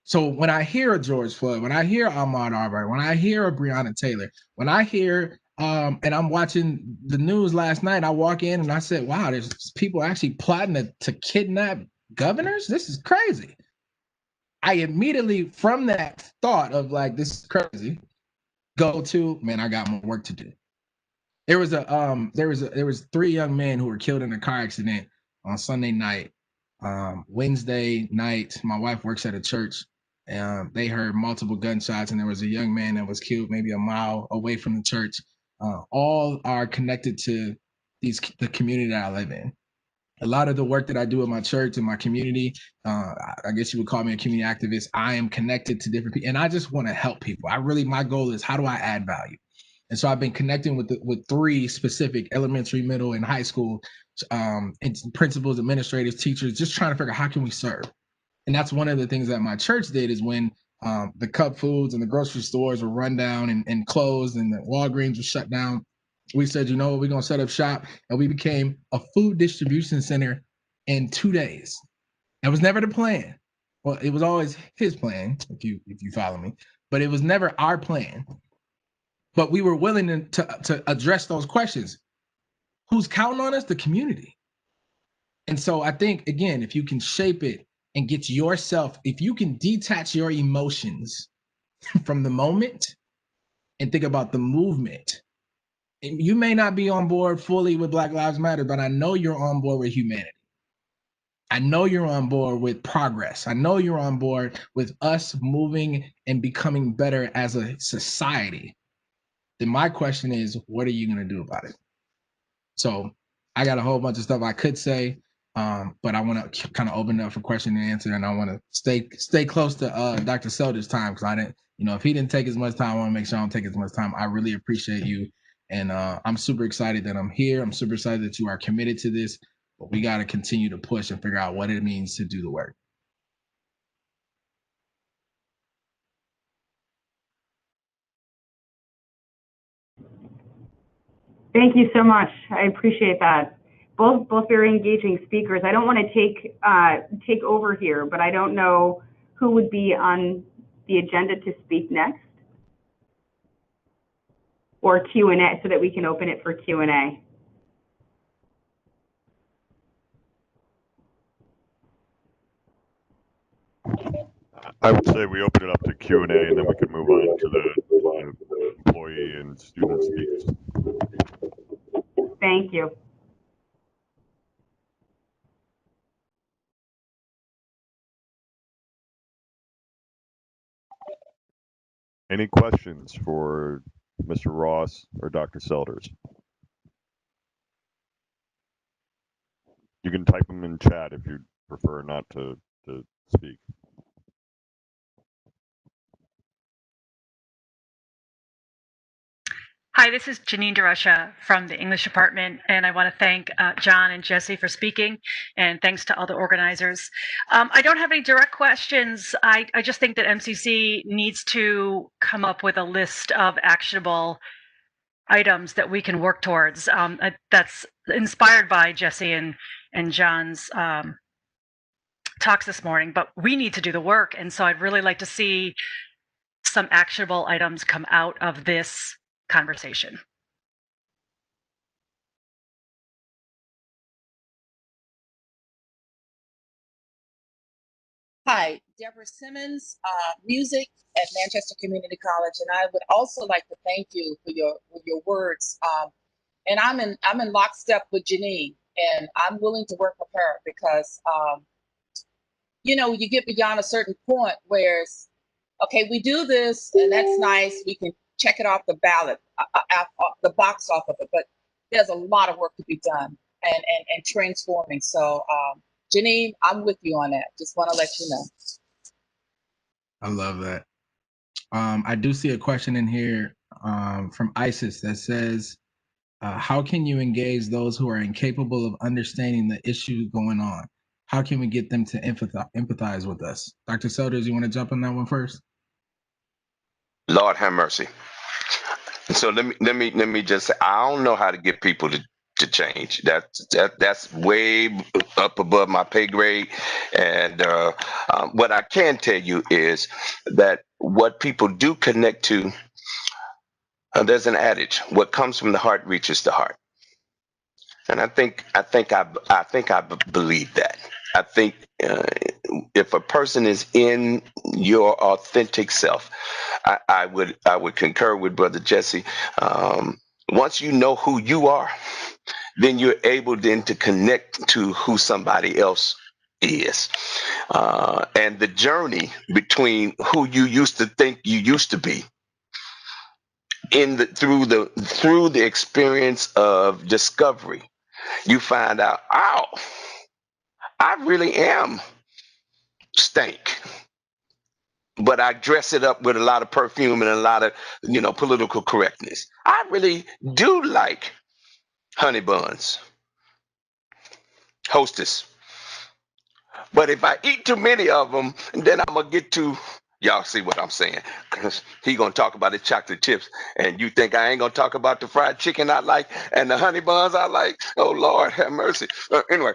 So when I hear a George Floyd, when I hear Ahmaud Arbery, when I hear a Breonna Taylor, when I hear and I'm watching the news last night, I walk in and I said, wow, there's people actually plotting to kidnap governors. This is crazy. I immediately, from that thought of like, this is crazy, go to, man, I got more work to do. There was 3 young men who were killed in a car accident on Sunday night. Wednesday night, my wife works at a church, and they heard multiple gunshots, and there was a young man that was killed maybe a mile away from the church. All are connected to the community that I live in. A lot of the work that I do at my church and my community, I guess you would call me a community activist. I am connected to different people, and I just want to help people. My goal is, how do I add value? And so I've been connecting with 3 specific elementary, middle, and high school and principals, administrators, teachers, just trying to figure out how can we serve. And that's one of the things that my church did, is when the Cub Foods and the grocery stores were run down and closed, and the Walgreens was shut down. We said, you know what, we're going to set up shop, and we became a food distribution center in 2 days. That was never the plan. Well, it was always his plan, if you follow me, but it was never our plan. But we were willing to address those questions. Who's counting on us? The community. And so I think, again, if you can shape it and get yourself, if you can detach your emotions from the moment and think about the movement, you may not be on board fully with Black Lives Matter, but I know you're on board with humanity. I know you're on board with progress. I know you're on board with us moving and becoming better as a society. Then my question is, what are you going to do about it? So I got a whole bunch of stuff I could say, but I want to kind of open it up for question and answer, and I want to stay close to Dr. Selder's time, because I didn't, if he didn't take as much time, I want to make sure I don't take as much time. I really appreciate you, and I'm super excited that I'm here. I'm super excited that you are committed to this, but we got to continue to push and figure out what it means to do the work. Thank you so much. I appreciate that. Both very engaging speakers. I don't want to take over here, but I don't know who would be on the agenda to speak next. or Q&A, so that we can open it for Q&A. I would say we open it up to Q&A, and then we can move on to the employee and student speakers. Thank you. Any questions for Mr. Ross or Dr. Selders? You can type them in chat if you prefer not to speak. Hi, this is Janine DeRusha from the English department, and I want to thank John and Jesse for speaking, and thanks to all the organizers. I don't have any direct questions. I just think that MCC needs to come up with a list of actionable items that we can work towards. That's inspired by Jesse and John's talks this morning, but we need to do the work, and so I'd really like to see some actionable items come out of this conversation. Hi, Deborah Simmons, music at Manchester Community College, and I would also like to thank you for your words. And I'm in lockstep with Janine, and I'm willing to work with her because you know, you get beyond a certain point where it's, okay, we do this and that's nice, we can check it off the ballot, the box off of it, but there's a lot of work to be done and transforming. So Janine, I'm with you on that. Just want to let you know. I love that. I do see a question in here from Isis that says, how can you engage those who are incapable of understanding the issue going on? How can we get them to empathize with us? Dr. Selders, you want to jump on that one first? Lord have mercy. So let me just say, I don't know how to get people to change. That's way up above my pay grade. And what I can tell you is that what people do connect to, there's an adage: what comes from the heart reaches the heart. And I think I believe that. I think if a person is in your authentic self, I would concur with Brother Jesse. Once you know who you are, then you're able then to connect to who somebody else is. And the journey between who you used to think you used to be through the experience of discovery, you find out, oh, I really am stank. But I dress it up with a lot of perfume and a lot of, political correctness. I really do like honey buns, Hostess. But if I eat too many of them, then I'm gonna get to, y'all see what I'm saying? Cause he gonna talk about the chocolate chips, and you think I ain't gonna talk about the fried chicken I like and the honey buns I like? Oh Lord, have mercy. Anyway,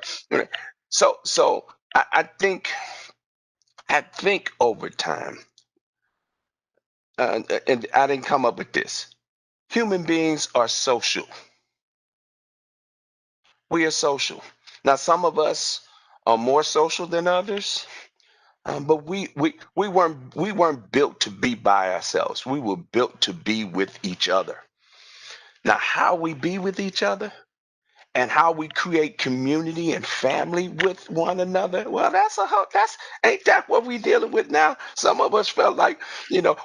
so I think over time, and I didn't come up with this. Human beings are social. We are social. Now, some of us are more social than others. But we weren't built to be by ourselves. We were built to be with each other. Now, how we be with each other and how we create community and family with one another, well, ain't that what we dealing with now? Some of us felt like,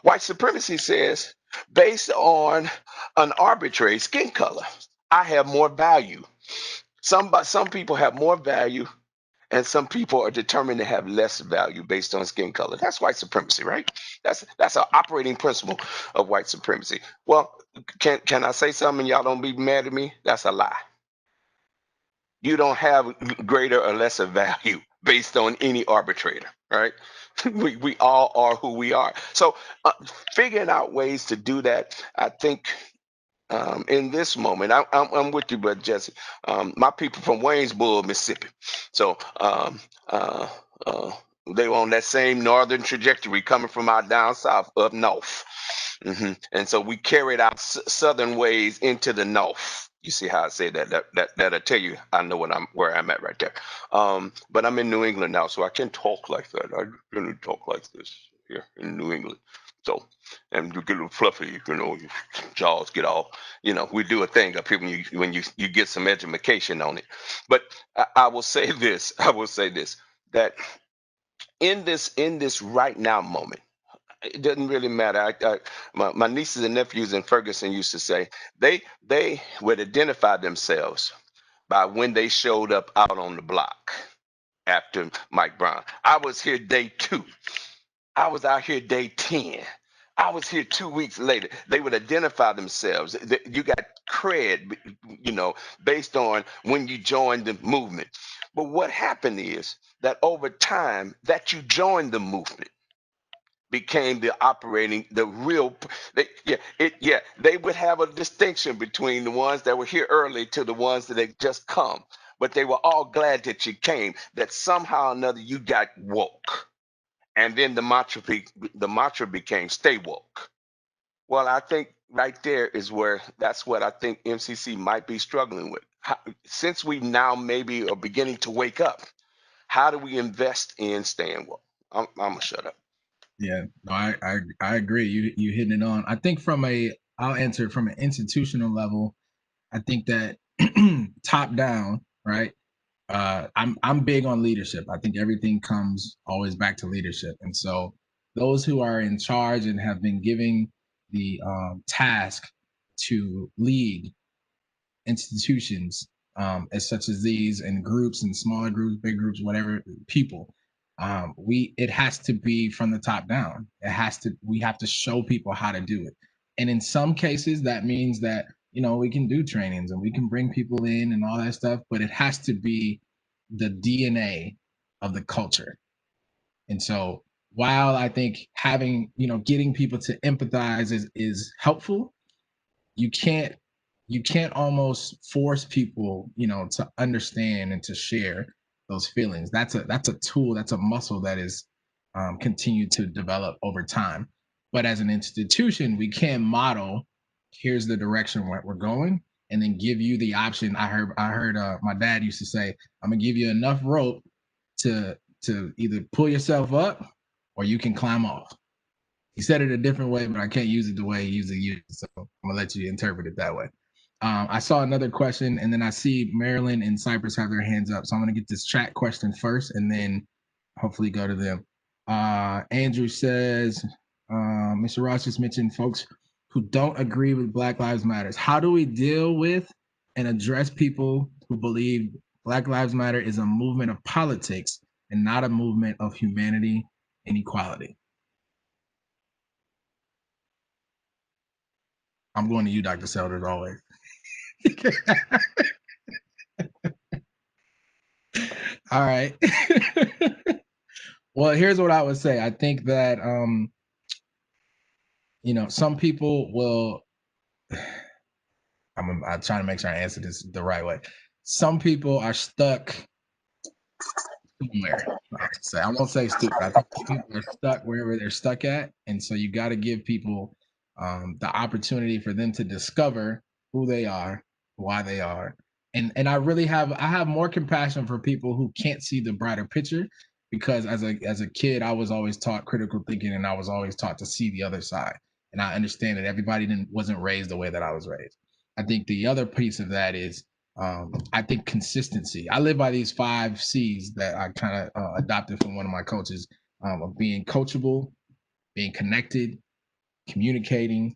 white supremacy says, based on an arbitrary skin color, I have more value. Some people have more value, and some people are determined to have less value based on skin color. That's white supremacy, right? That's an operating principle of white supremacy. Well, can I say something? Y'all don't be mad at me. That's a lie. You don't have greater or lesser value based on any arbitrator, right? We all are who we are. So figuring out ways to do that, I think. In this moment, I'm with you, Brother Jesse. My people from Waynesboro, Mississippi. So they were on that same northern trajectory coming from out down south, up north. And so we carried our Southern ways into the North. You see how I say that? That'll tell you I know where I'm at right there. But I'm in New England now, so I can talk like that. I really talk like this here in New England. So, and you get a little fluffy, your jaws get all, we do a thing up here when you get some education on it. But I will say this, that in this right now moment, it doesn't really matter. My nieces and nephews in Ferguson used to say they would identify themselves by when they showed up out on the block after Mike Brown. I was here day 2. I was out here day 10. I was here 2 weeks later. They would identify themselves. You got cred, based on when you joined the movement. But what happened is that over time that you joined the movement became the real. They would have a distinction between the ones that were here early to the ones that had just come, but they were all glad that you came, that somehow or another you got woke. And then the mantra became stay woke. Well, I think right there is that's what I think MCC might be struggling with. Since we now maybe are beginning to wake up, how do we invest in staying woke? I'm gonna shut up. Yeah, no, I agree. You hitting it on. I think I'll answer it from an institutional level. I think that top down, right? I'm big on leadership. I think everything comes always back to leadership, and so those who are in charge and have been giving the task to lead institutions as such as these, and groups and smaller groups, big groups, whatever people, it has to be from the top down. We have to show people how to do it, and in some cases that means that we can do trainings and we can bring people in and all that stuff, but it has to be the DNA of the culture. And so while I think having getting people to empathize is helpful, you can't almost force people to understand and to share those feelings. That's a tool, that's a muscle that is continued to develop over time. But as an institution, we can't model, here's the direction where we're going, and then give you the option. I heard my dad used to say, I'm gonna give you enough rope to either pull yourself up or you can climb off. He said it a different way, but I can't use it the way he usually uses it, so I'm gonna let you interpret it that way. I saw another question, and then I see Marilyn and Cypress have their hands up, so I'm gonna get this chat question first, and then hopefully go to them. Andrew says, Mr. Ross just mentioned folks who don't agree with Black Lives Matter. How do we deal with and address people who believe Black Lives Matter is a movement of politics and not a movement of humanity and equality? I'm going to you, Dr. Selder, as always. All right. Well, here's what I would say. I think that some people will. I'm trying to make sure I answer this the right way. Some people are stuck somewhere. I won't say stupid. I think people are stuck wherever they're stuck at, and so you got to give people the opportunity for them to discover who they are, why they are, and I have more compassion for people who can't see the brighter picture, because as a kid I was always taught critical thinking, and I was always taught to see the other side, and I understand that everybody wasn't raised the way that I was raised. I think the other piece of that is I think consistency. I live by these 5 C's that I kind of adopted from one of my coaches, of being coachable, being connected, communicating,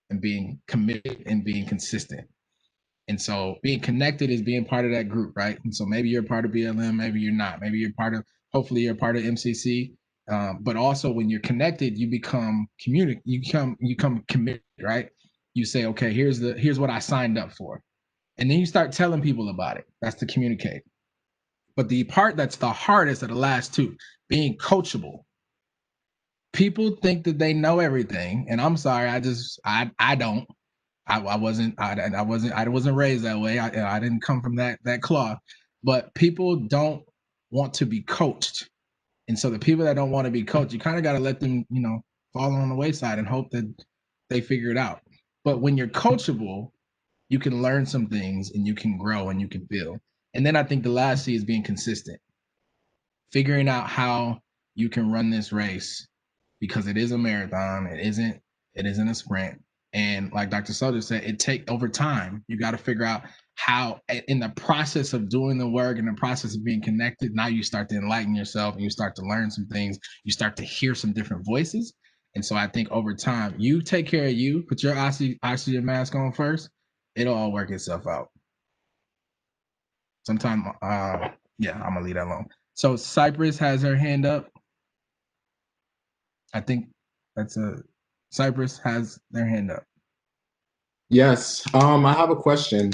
and being committed and being consistent. And so being connected is being part of that group, right? And so maybe you're part of BLM, maybe you're not. Maybe you're hopefully you're part of MCC. But also when you're connected, you become committed, right? You say, okay, here's what I signed up for. And then you start telling people about it. That's to communicate. But the part that's the hardest are the last 2, being coachable. People think that they know everything, and I'm sorry, I don't. I wasn't raised that way. I didn't come from that cloth. But people don't want to be coached, and so the people that don't want to be coached, you kind of got to let them, fall on the wayside and hope that they figure it out. But when you're coachable, you can learn some things and you can grow and you can build. And then I think the last C is being consistent, figuring out how you can run this race, because it is a marathon. It isn't a sprint. And like Dr. Soder said, it take over time. You got to figure out how, in the process of doing the work and the process of being connected, now you start to enlighten yourself and you start to learn some things. You start to hear some different voices. And so I think over time, you take care of you, put your oxygen mask on first, it'll all work itself out. Sometime, yeah, I'm gonna leave that alone. So Cypress has her hand up. I think Cypress has their hand up. Yes. I have a question.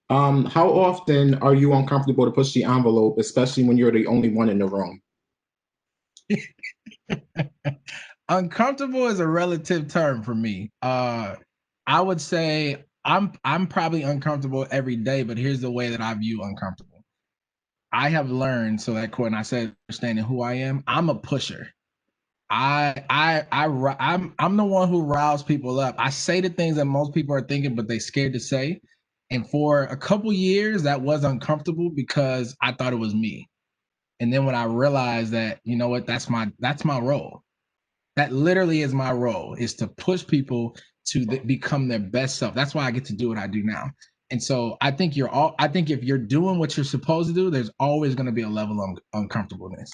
How often are you uncomfortable to push the envelope, especially when you're the only one in the room? Uncomfortable is a relative term for me. I would say I'm probably uncomfortable every day, but here's the way that I view uncomfortable. I have learned, so that quote, and I said, understanding who I am, I'm a pusher. I'm the one who riles people up. I say the things that most people are thinking, but they scared to say. And for a couple years, that was uncomfortable because I thought it was me. And then when I realized that, you know what, that's my role. That literally is my role, is to push people to become their best self. That's why I get to do what I do now. And so I think if you're doing what you're supposed to do, there's always going to be a level of uncomfortableness.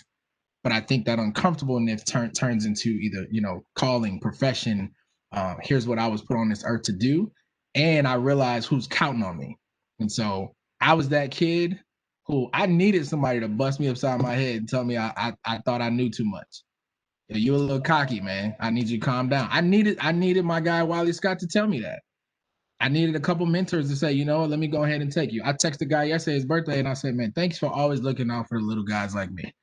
But I think that uncomfortableness turns into either, calling, profession. Here's what I was put on this earth to do. And I realized who's counting on me. And so I was that kid who I needed somebody to bust me upside my head and tell me I thought I knew too much. You're a little cocky, man. I need you to calm down. I needed my guy Wiley Scott to tell me that. I needed a couple mentors to say, let me go ahead and take you. I texted the guy yesterday, his birthday, and I said, man, thanks for always looking out for the little guys like me.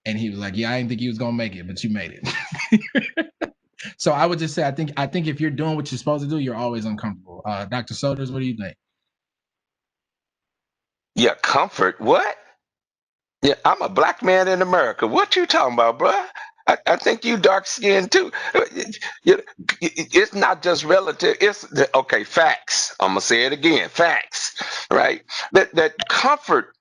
And he was like, yeah, I didn't think he was gonna make it, but you made it. So I would just say, I think if you're doing what you're supposed to do, you're always uncomfortable. Dr. Soders, what do you think? Yeah, comfort. What? Yeah, I'm a black man in America. What you talking about, bruh? I think you dark skinned too. It's not just relative. Okay, facts. I'm gonna say it again. Facts, right? That comfort,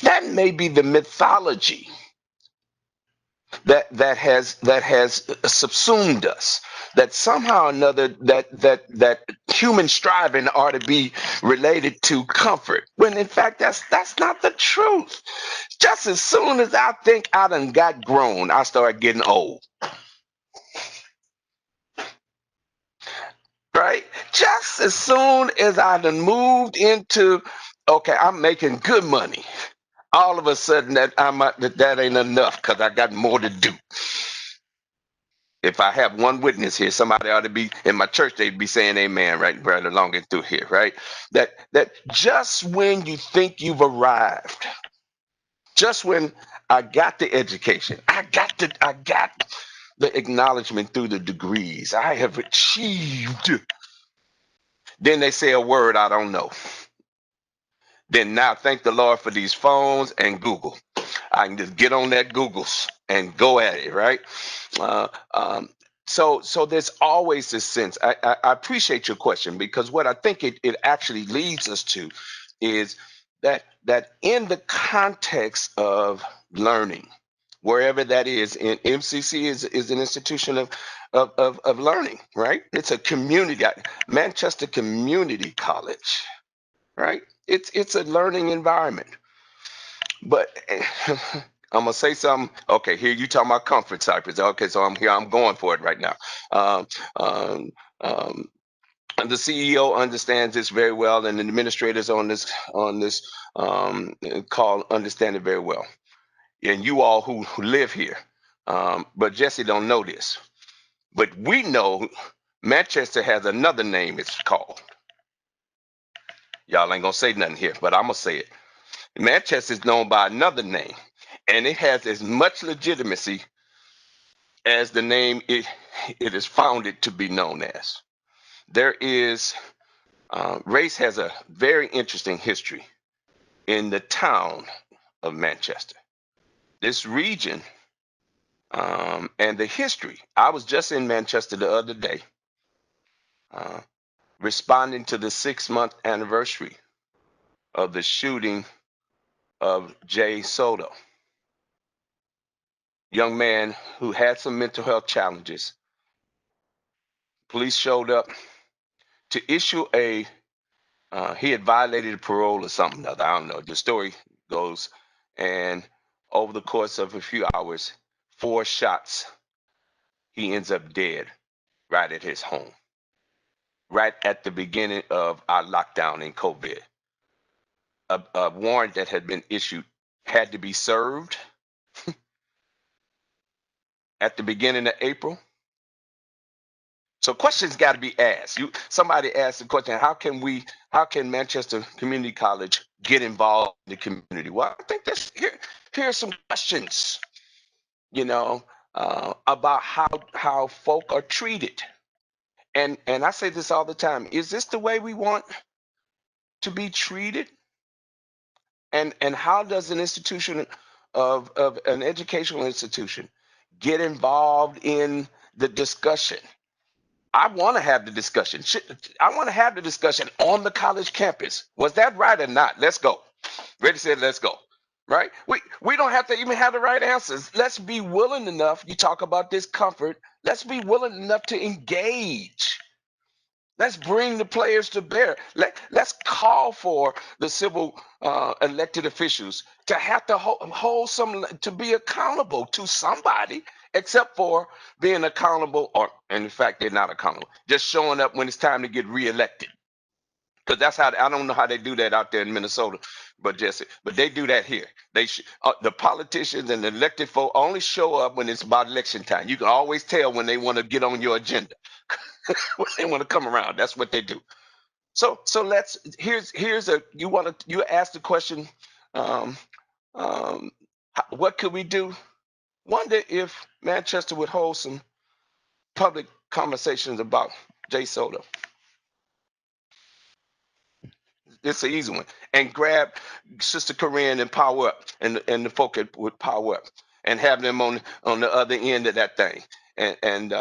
that may be the mythology that has subsumed us, that somehow or another that human striving ought to be related to comfort, when in fact that's not the truth. Just as soon as I think I done got grown, I start getting old. Right? Just as soon as I done moved into, okay, I'm making good money, all of a sudden that ain't enough because I got more to do. If I have one witness here, somebody ought to be in my church, they'd be saying amen right along and through here, right? That just when you think you've arrived, just when I got the education, I got the acknowledgement through the degrees, I have achieved. Then they say a word I don't know. Then now thank the Lord for these phones and Google. I can just get on that Googles and go at it, right? So there's always this sense. I appreciate your question, because what I think it actually leads us to is that in the context of learning, wherever that is, in MCC is an institution of learning, right? It's a community, Manchester Community College, right? It's a learning environment. But I'm gonna say something. Okay, here you talking about comfort, Cypress. Okay, so I'm here. I'm going for it right now. And the CEO understands this very well, and the administrators on this call understand it very well. And you all who live here, but Jesse don't know this. But we know Manchester has another name. It's called. Y'all ain't gonna say nothing here, but I'm gonna say it. Manchester is known by another name, and it has as much legitimacy as the name it is founded to be known as. There is, race has a very interesting history in the town of Manchester. This region and the history. I was just in Manchester the other day, responding to the 6-month anniversary of the shooting of Jay Soto, young man who had some mental health challenges. Police showed up to issue he had violated parole or something. I don't know. The story goes, and over the course of a few hours, 4 shots, he ends up dead right at his home, right at the beginning of our lockdown in COVID. A warrant that had been issued had to be served at the beginning of April. So questions got to be asked. Somebody asked the question, how can Manchester Community College get involved in the community? Well, I think here are some questions, about how folk are treated. And I say this all the time, is this the way we want to be treated? And how does an institution of an educational institution get involved in the discussion? I want to have the discussion. I want to have the discussion on the college campus. Was that right or not? Let's go. Ready, said, let's go. Right? We don't have to even have the right answers. Let's be willing enough. You talk about discomfort. Let's be willing enough to engage. Let's bring the players to bear. Let's call for the civil elected officials to have to hold to be accountable to somebody, except for being accountable, or in fact, they're not accountable, just showing up when it's time to get reelected. Because that's how, I don't know how they do that out there in Minnesota, but they do that here. The politicians and the elected folk only show up when it's about election time. You can always tell when they want to get on your agenda. When they want to come around, that's what they do. So you ask the question, what could we do? Wonder if Manchester would hold some public conversations about Jay Soto. It's an easy one. And grab Sister Corinne and Power Up and the folk with Power Up and have them on the other end of that thing. And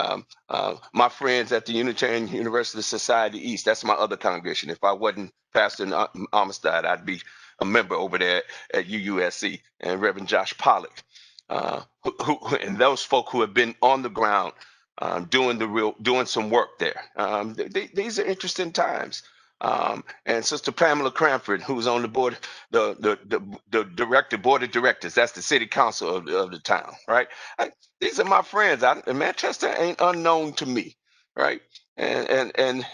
my friends at the Unitarian Universalist Society East, that's my other congregation. If I wasn't Pastor Amistad, I'd be a member over there at UUSC, and Reverend Josh Pollock, and those folk who have been on the ground doing some work there. These are interesting times. And Sister Pamela Cranford, who's on the board, the board of directors, that's the city council of the town, right? These are my friends. Manchester ain't unknown to me, right? And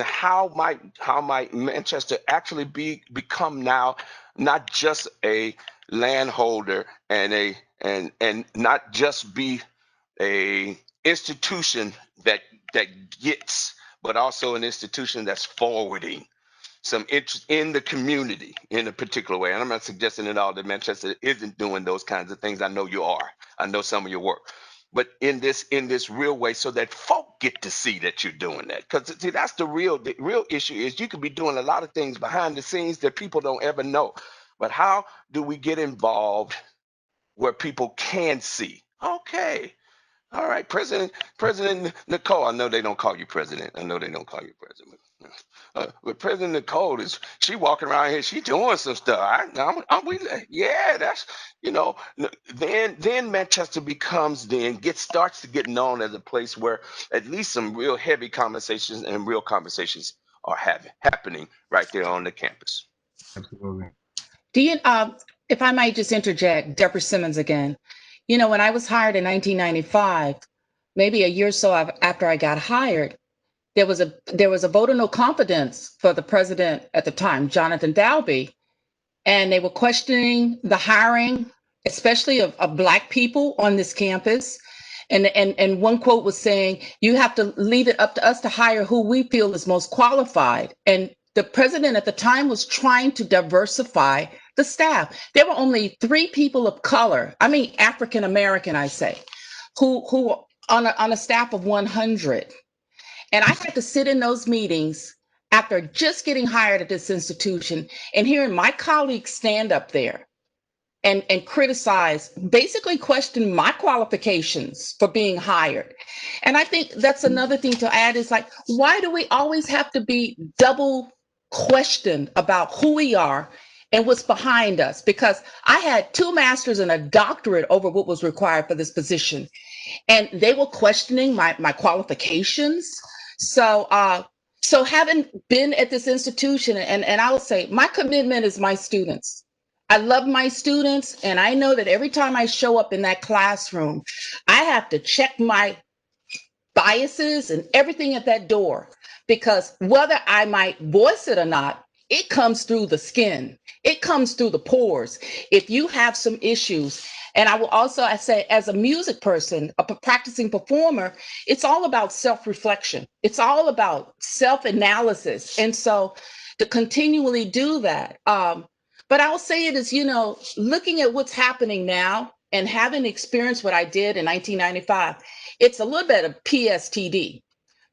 how might Manchester actually become now not just a landholder and not just be a institution that gets, but also an institution that's forwarding some interest in the community in a particular way. And I'm not suggesting at all that Manchester isn't doing those kinds of things. I know you are. I know some of your work. But in this real way, so that folk get to see that you're doing that. Because see, that's the real issue is you could be doing a lot of things behind the scenes that people don't ever know. But how do we get involved where people can see? Okay. All right, President Nicole. I know they don't call you president. But President Nicole she walking around here. She doing some stuff. Yeah, that's Then Manchester starts to get known as a place where at least some real heavy conversations and real conversations are happening right there on the campus. Absolutely. If I might just interject, Deborah Simmons again. When I was hired in 1995, maybe a year or so after I got hired, there was a vote of no confidence for the president at the time, Jonathan Dalby, and they were questioning the hiring, especially of Black people on this campus. And one quote was saying, "You have to leave it up to us to hire who we feel is most qualified." And the president at the time was trying to diversify the staff. There were only 3 people of color, African American, I say, who on a staff of 100. And I had to sit in those meetings after just getting hired at this institution and hearing my colleagues stand up there and criticize, basically question my qualifications for being hired. And I think that's another thing to add is like, why do we always have to be double questioned about who we are and what's behind us? Because I had 2 masters and a doctorate over what was required for this position, and they were questioning my qualifications. So so having been at this institution, and I will say my commitment is my students. I love my students, and I know that every time I show up in that classroom, I have to check my biases and everything at that door, because whether I might voice it or not, it comes through the skin, it comes through the pores. If you have some issues, and I will also, I say, as a music person, a practicing performer, it's all about self-reflection. It's all about self-analysis. And so to continually do that. But I'll say it is, you know, looking at what's happening now and having experienced what I did in 1995, it's a little bit of PSTD,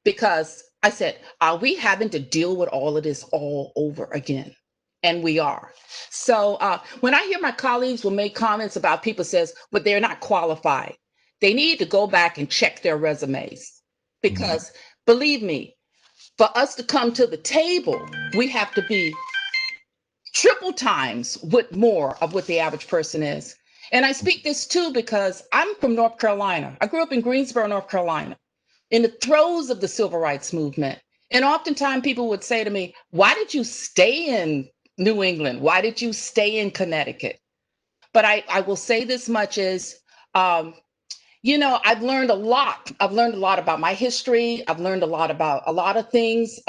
because I said, are we having to deal with all of this all over again? And we are. So when I hear my colleagues will make comments about people says, but they're not qualified, they need to go back and check their resumes. Because believe me, for us to come to the table, we have to be triple times what more of what the average person is. And I speak this too because I'm from North Carolina. I grew up in Greensboro, North Carolina, in the throes of the civil rights movement. And oftentimes people would say to me, why did you stay in New England? Why did you stay in Connecticut? But I will say this much is, you know, I've learned a lot. I've learned a lot about my history. I've learned a lot about a lot of things.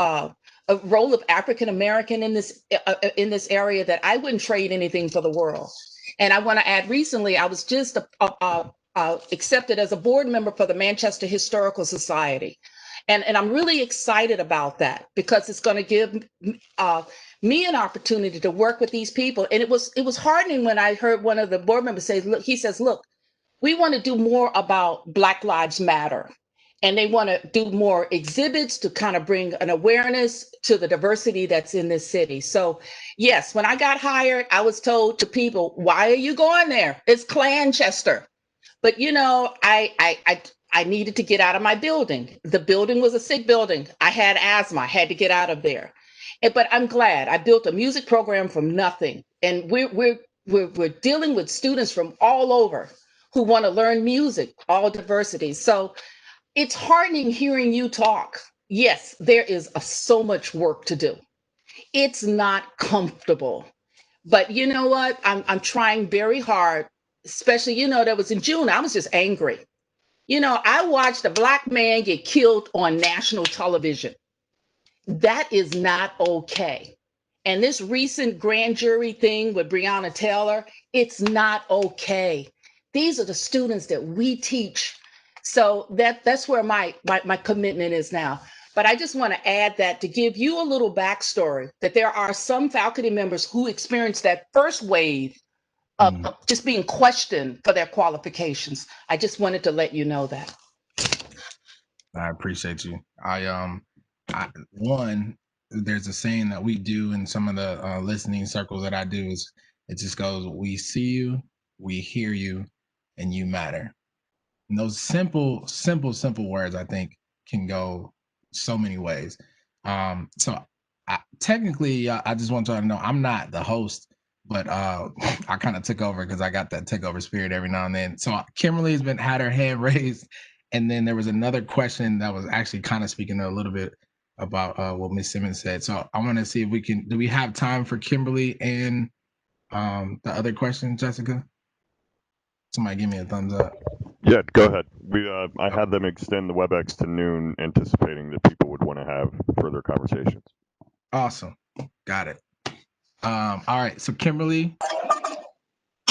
A role of African American in this area that I wouldn't trade anything for the world. And I want to add, recently I was just accepted as a board member for the Manchester Historical Society, and I'm really excited about that because it's going to give me an opportunity to work with these people. And it was heartening when I heard one of the board members say, "Look," he says, "Look, we want to do more about Black Lives Matter." And they want to do more exhibits to kind of bring an awareness to the diversity that's in this city. So yes, when I got hired, I was told to people, why are you going there? It's Clanchester. But you know, I needed to get out of my building. The building was a sick building. I had asthma, I had to get out of there. But I'm glad I built a music program from nothing. And we're dealing with students from all over who want to learn music, all diversity. So it's heartening hearing you talk. Yes, there is so much work to do. It's not comfortable, but you know what? I'm trying very hard, especially, you know, that was in June. I was just angry. You know, I watched a Black man get killed on national television. That is not okay. And this recent grand jury thing with Breonna Taylor, it's not okay. These are the students that we teach. So that's where my commitment is now. But I just want to add that to give you a little backstory, that there are some faculty members who experienced that first wave of just being questioned for their qualifications. I just wanted to let you know that. I appreciate you. One, there's a saying that we do in some of the listening circles that I do is it just goes, we see you, we hear you, and you matter. And those simple words, I think, can go so many ways. So technically, I just want y'all to know I'm not the host, but I kind of took over because I got that takeover spirit every now and then. So Kimberly had her hand raised, and then there was another question that was actually kind of speaking a little bit about what Ms. Simmons said. So I want to see if do we have time for Kimberly and the other question, Jessica? Somebody give me a thumbs up. Yeah, go ahead. I had them extend the WebEx to noon, anticipating that people would want to have further conversations. Awesome. Got it. All right. So Kimberly.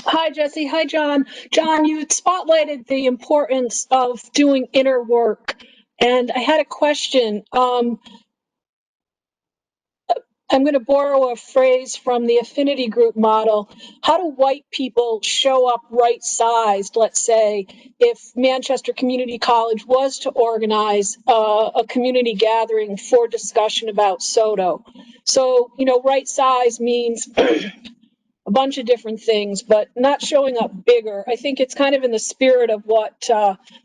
Hi, Jesse. Hi, John. John, you spotlighted the importance of doing inner work. And I had a question. I'm going to borrow a phrase from the affinity group model. How do white people show up right-sized, let's say, if Manchester Community College was to organize a community gathering for discussion about SOTO? So, you know, right-size means a bunch of different things, but not showing up bigger. I think it's kind of in the spirit of what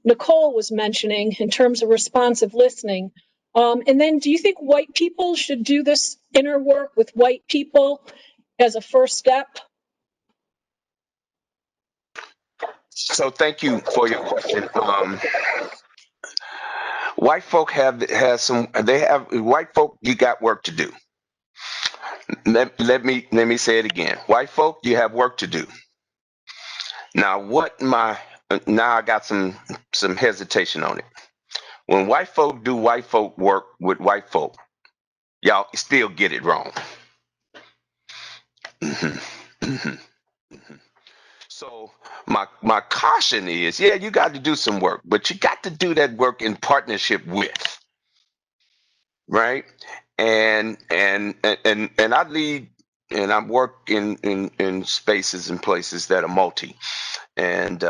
Nicole was mentioning in terms of responsive listening. And then do you think white people should do this inner work with white people as a first step? So thank you for your question. White folk white folk, you got work to do. Let me say it again. White folk, you have work to do. Now I got some hesitation on it. When white folk do white folk work with white folk, y'all still get it wrong. So my caution is, yeah, you got to do some work, but you got to do that work in partnership with, right? And I lead and I work in spaces and places that are multi, and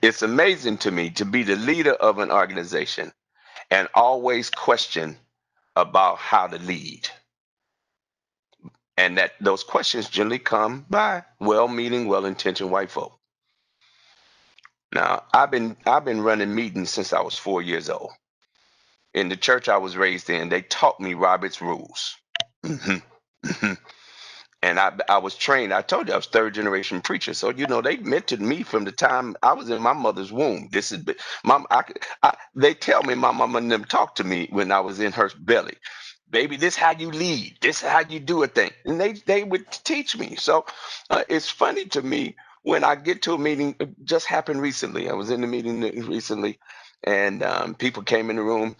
it's amazing to me to be the leader of an organization and always question about how to lead. And that those questions generally come by well-meaning, well-intentioned white folk. Now, I've been running meetings since I was 4 years old. In the church I was raised in, they taught me Robert's rules. And I was trained. I told you I was third generation preacher. So, you know, they mentored me from the time I was in my mother's womb. This is mom. They tell me my mama and them talked to me when I was in her belly. Baby, this how you lead. This is how you do a thing. And they would teach me. So it's funny to me when I get to a meeting. It just happened recently. I was in the meeting recently, and people came in the room.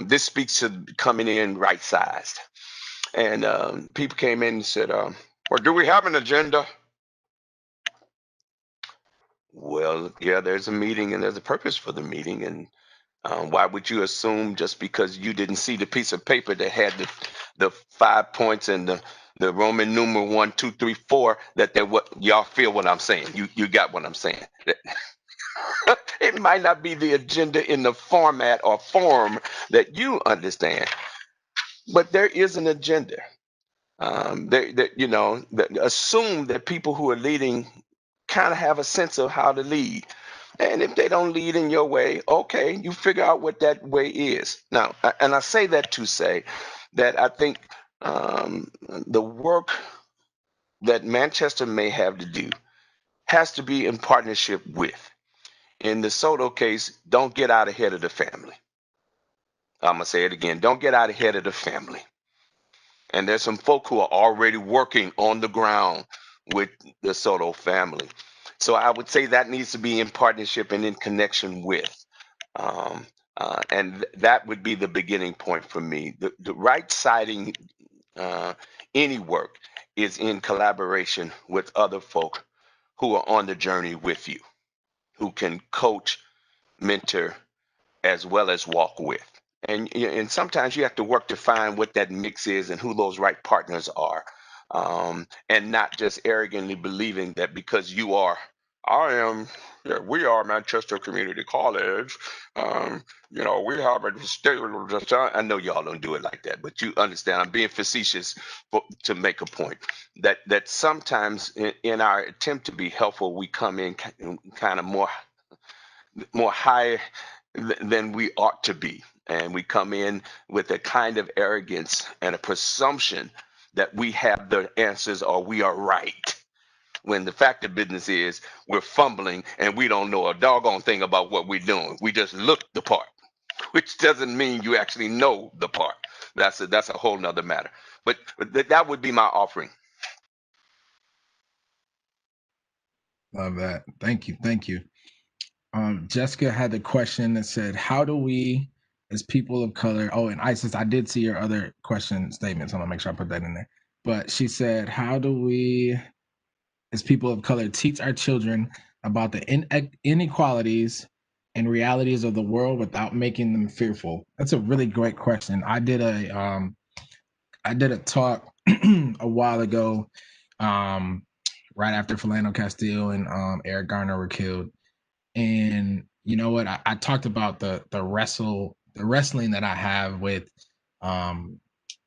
This speaks to coming in right sized. And people came in and said, well, do we have an agenda? Well, yeah, there's a meeting and there's a purpose for the meeting. And why would you assume just because you didn't see the piece of paper that had the 5 points and the Roman numeral 1, 2, 3, 4 that what y'all feel what I'm saying? You got what I'm saying? It might not be the agenda in the format or form that you understand, but there is an agenda. Assume that people who are leading kind of have a sense of how to lead. And if they don't lead in your way, okay, you figure out what that way is. Now, and I say that to say that I think the work that Manchester may have to do has to be in partnership with. In the Soto case, don't get out ahead of the family. I'm going to say it again. Don't get out ahead of the family. And there's some folk who are already working on the ground with the Soto family. So I would say that needs to be in partnership and in connection with. And that would be the beginning point for me. The right siding any work is in collaboration with other folk who are on the journey with you, who can coach, mentor, as well as walk with. And sometimes you have to work to find what that mix is and who those right partners are, and not just arrogantly believing that because we are Manchester Community College. We have a state. I know y'all don't do it like that, but you understand. I'm being facetious to make a point that sometimes in our attempt to be helpful, we come in kind of more high than we ought to be. And we come in with a kind of arrogance and a presumption that we have the answers or we are right. When the fact of business is we're fumbling and we don't know a doggone thing about what we're doing. We just look the part, which doesn't mean you actually know the part. That's a whole nother matter. But that would be my offering. Love that. Thank you. Thank you. Jessica had the question that said, how do we, as people of color, and Isis, I did see your other question statement, so I'm gonna make sure I put that in there. But she said, how do we, as people of color, teach our children about the inequalities and realities of the world without making them fearful? That's a really great question. I did a talk a while ago, right after Philando Castile and Eric Garner were killed. And you know what? I talked about the wrestling that I have with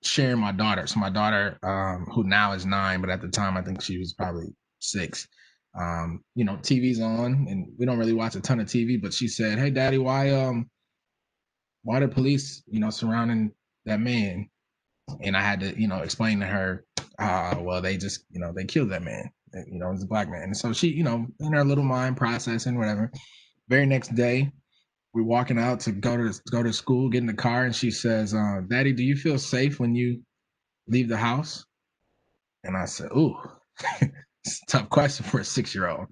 sharing my daughter. So my daughter, who now is 9, but at the time I think she was probably 6. You know, TV's on, and we don't really watch a ton of TV. But she said, "Hey, Daddy, why the police, you know, surrounding that man?" And I had to, you know, explain to her, well, they just, you know, they killed that man. You know, it's a black man. And so she, you know, in her little mind processing, whatever. Very next day, we're walking out to go to school, get in the car, and she says, "Daddy, do you feel safe when you leave the house?" And I said, "Ooh, it's a tough question for a 6-year-old."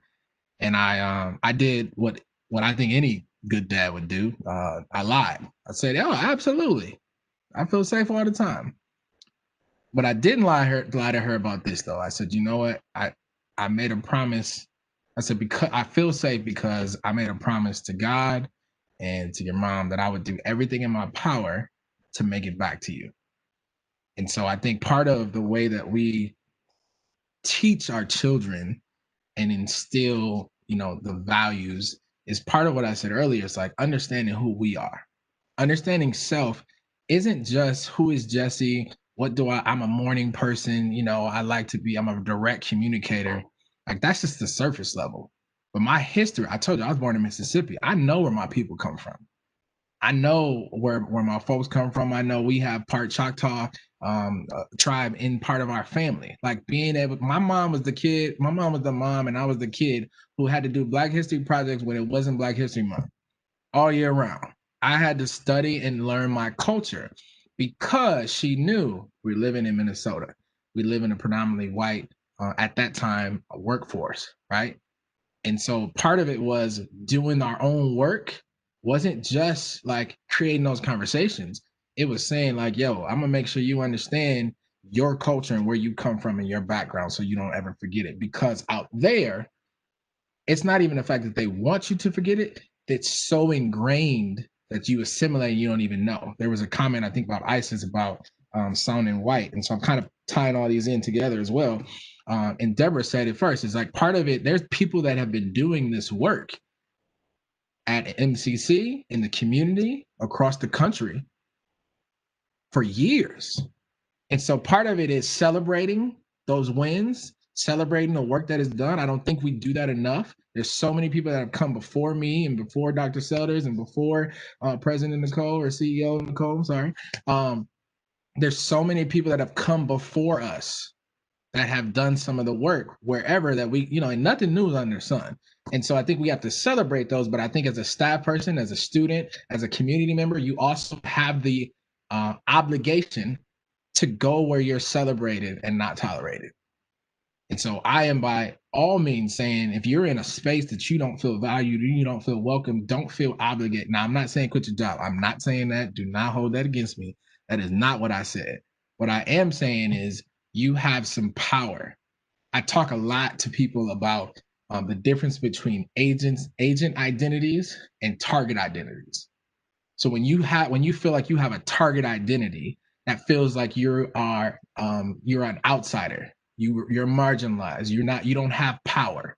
And I did what I think any good dad would do. I lied. I said, "Oh, absolutely. I feel safe all the time." But I didn't lie to her about this though. I said, "You know what? I made a promise." I said, because I feel safe because I made a promise to God and to your mom that I would do everything in my power to make it back to you. And so I think part of the way that we teach our children and instill, you know, the values is part of what I said earlier. It's like understanding who we are. Understanding self isn't just who is Jesse, what do I'm a morning person, you know, I'm a direct communicator. Like that's just the surface level. But my history, I told you I was born in Mississippi. I know where my people come from. I know where my folks come from. I know we have part Choctaw tribe in part of our family. Like being able, my mom was the mom, and I was the kid who had to do Black History projects when it wasn't Black History Month all year round. I had to study and learn my culture because she knew we're living in Minnesota. We live in a predominantly white, at that time, workforce, right? And so part of it was doing our own work, wasn't just like creating those conversations. It was saying like, yo, I'm gonna make sure you understand your culture and where you come from and your background so you don't ever forget it. Because out there, it's not even the fact that they want you to forget it. It's so ingrained that you assimilate and you don't even know. There was a comment, I think, about ISIS about sounding white. And so I'm kind of tying all these in together as well. And Deborah said it first. It's like part of it, there's people that have been doing this work at MCC, in the community, across the country for years. And so part of it is celebrating those wins, celebrating the work that is done. I don't think we do that enough. There's so many people that have come before me and before Dr. Selders and before President Nicole or CEO Nicole, sorry. There's so many people that have come before us that have done some of the work wherever that we, you know, and nothing new is under the sun. And so I think we have to celebrate those. But I think as a staff person, as a student, as a community member, you also have the obligation to go where you're celebrated and not tolerated. And so I am by all means saying, if you're in a space that you don't feel valued, you don't feel welcome, don't feel obligated. Now, I'm not saying quit your job. I'm not saying that. Do not hold that against me. That is not what I said. What I am saying is you have some power. I talk a lot to people about the difference between agent identities and target identities. So when you feel like you have a target identity, that feels like you're an outsider. You're marginalized. You don't have power.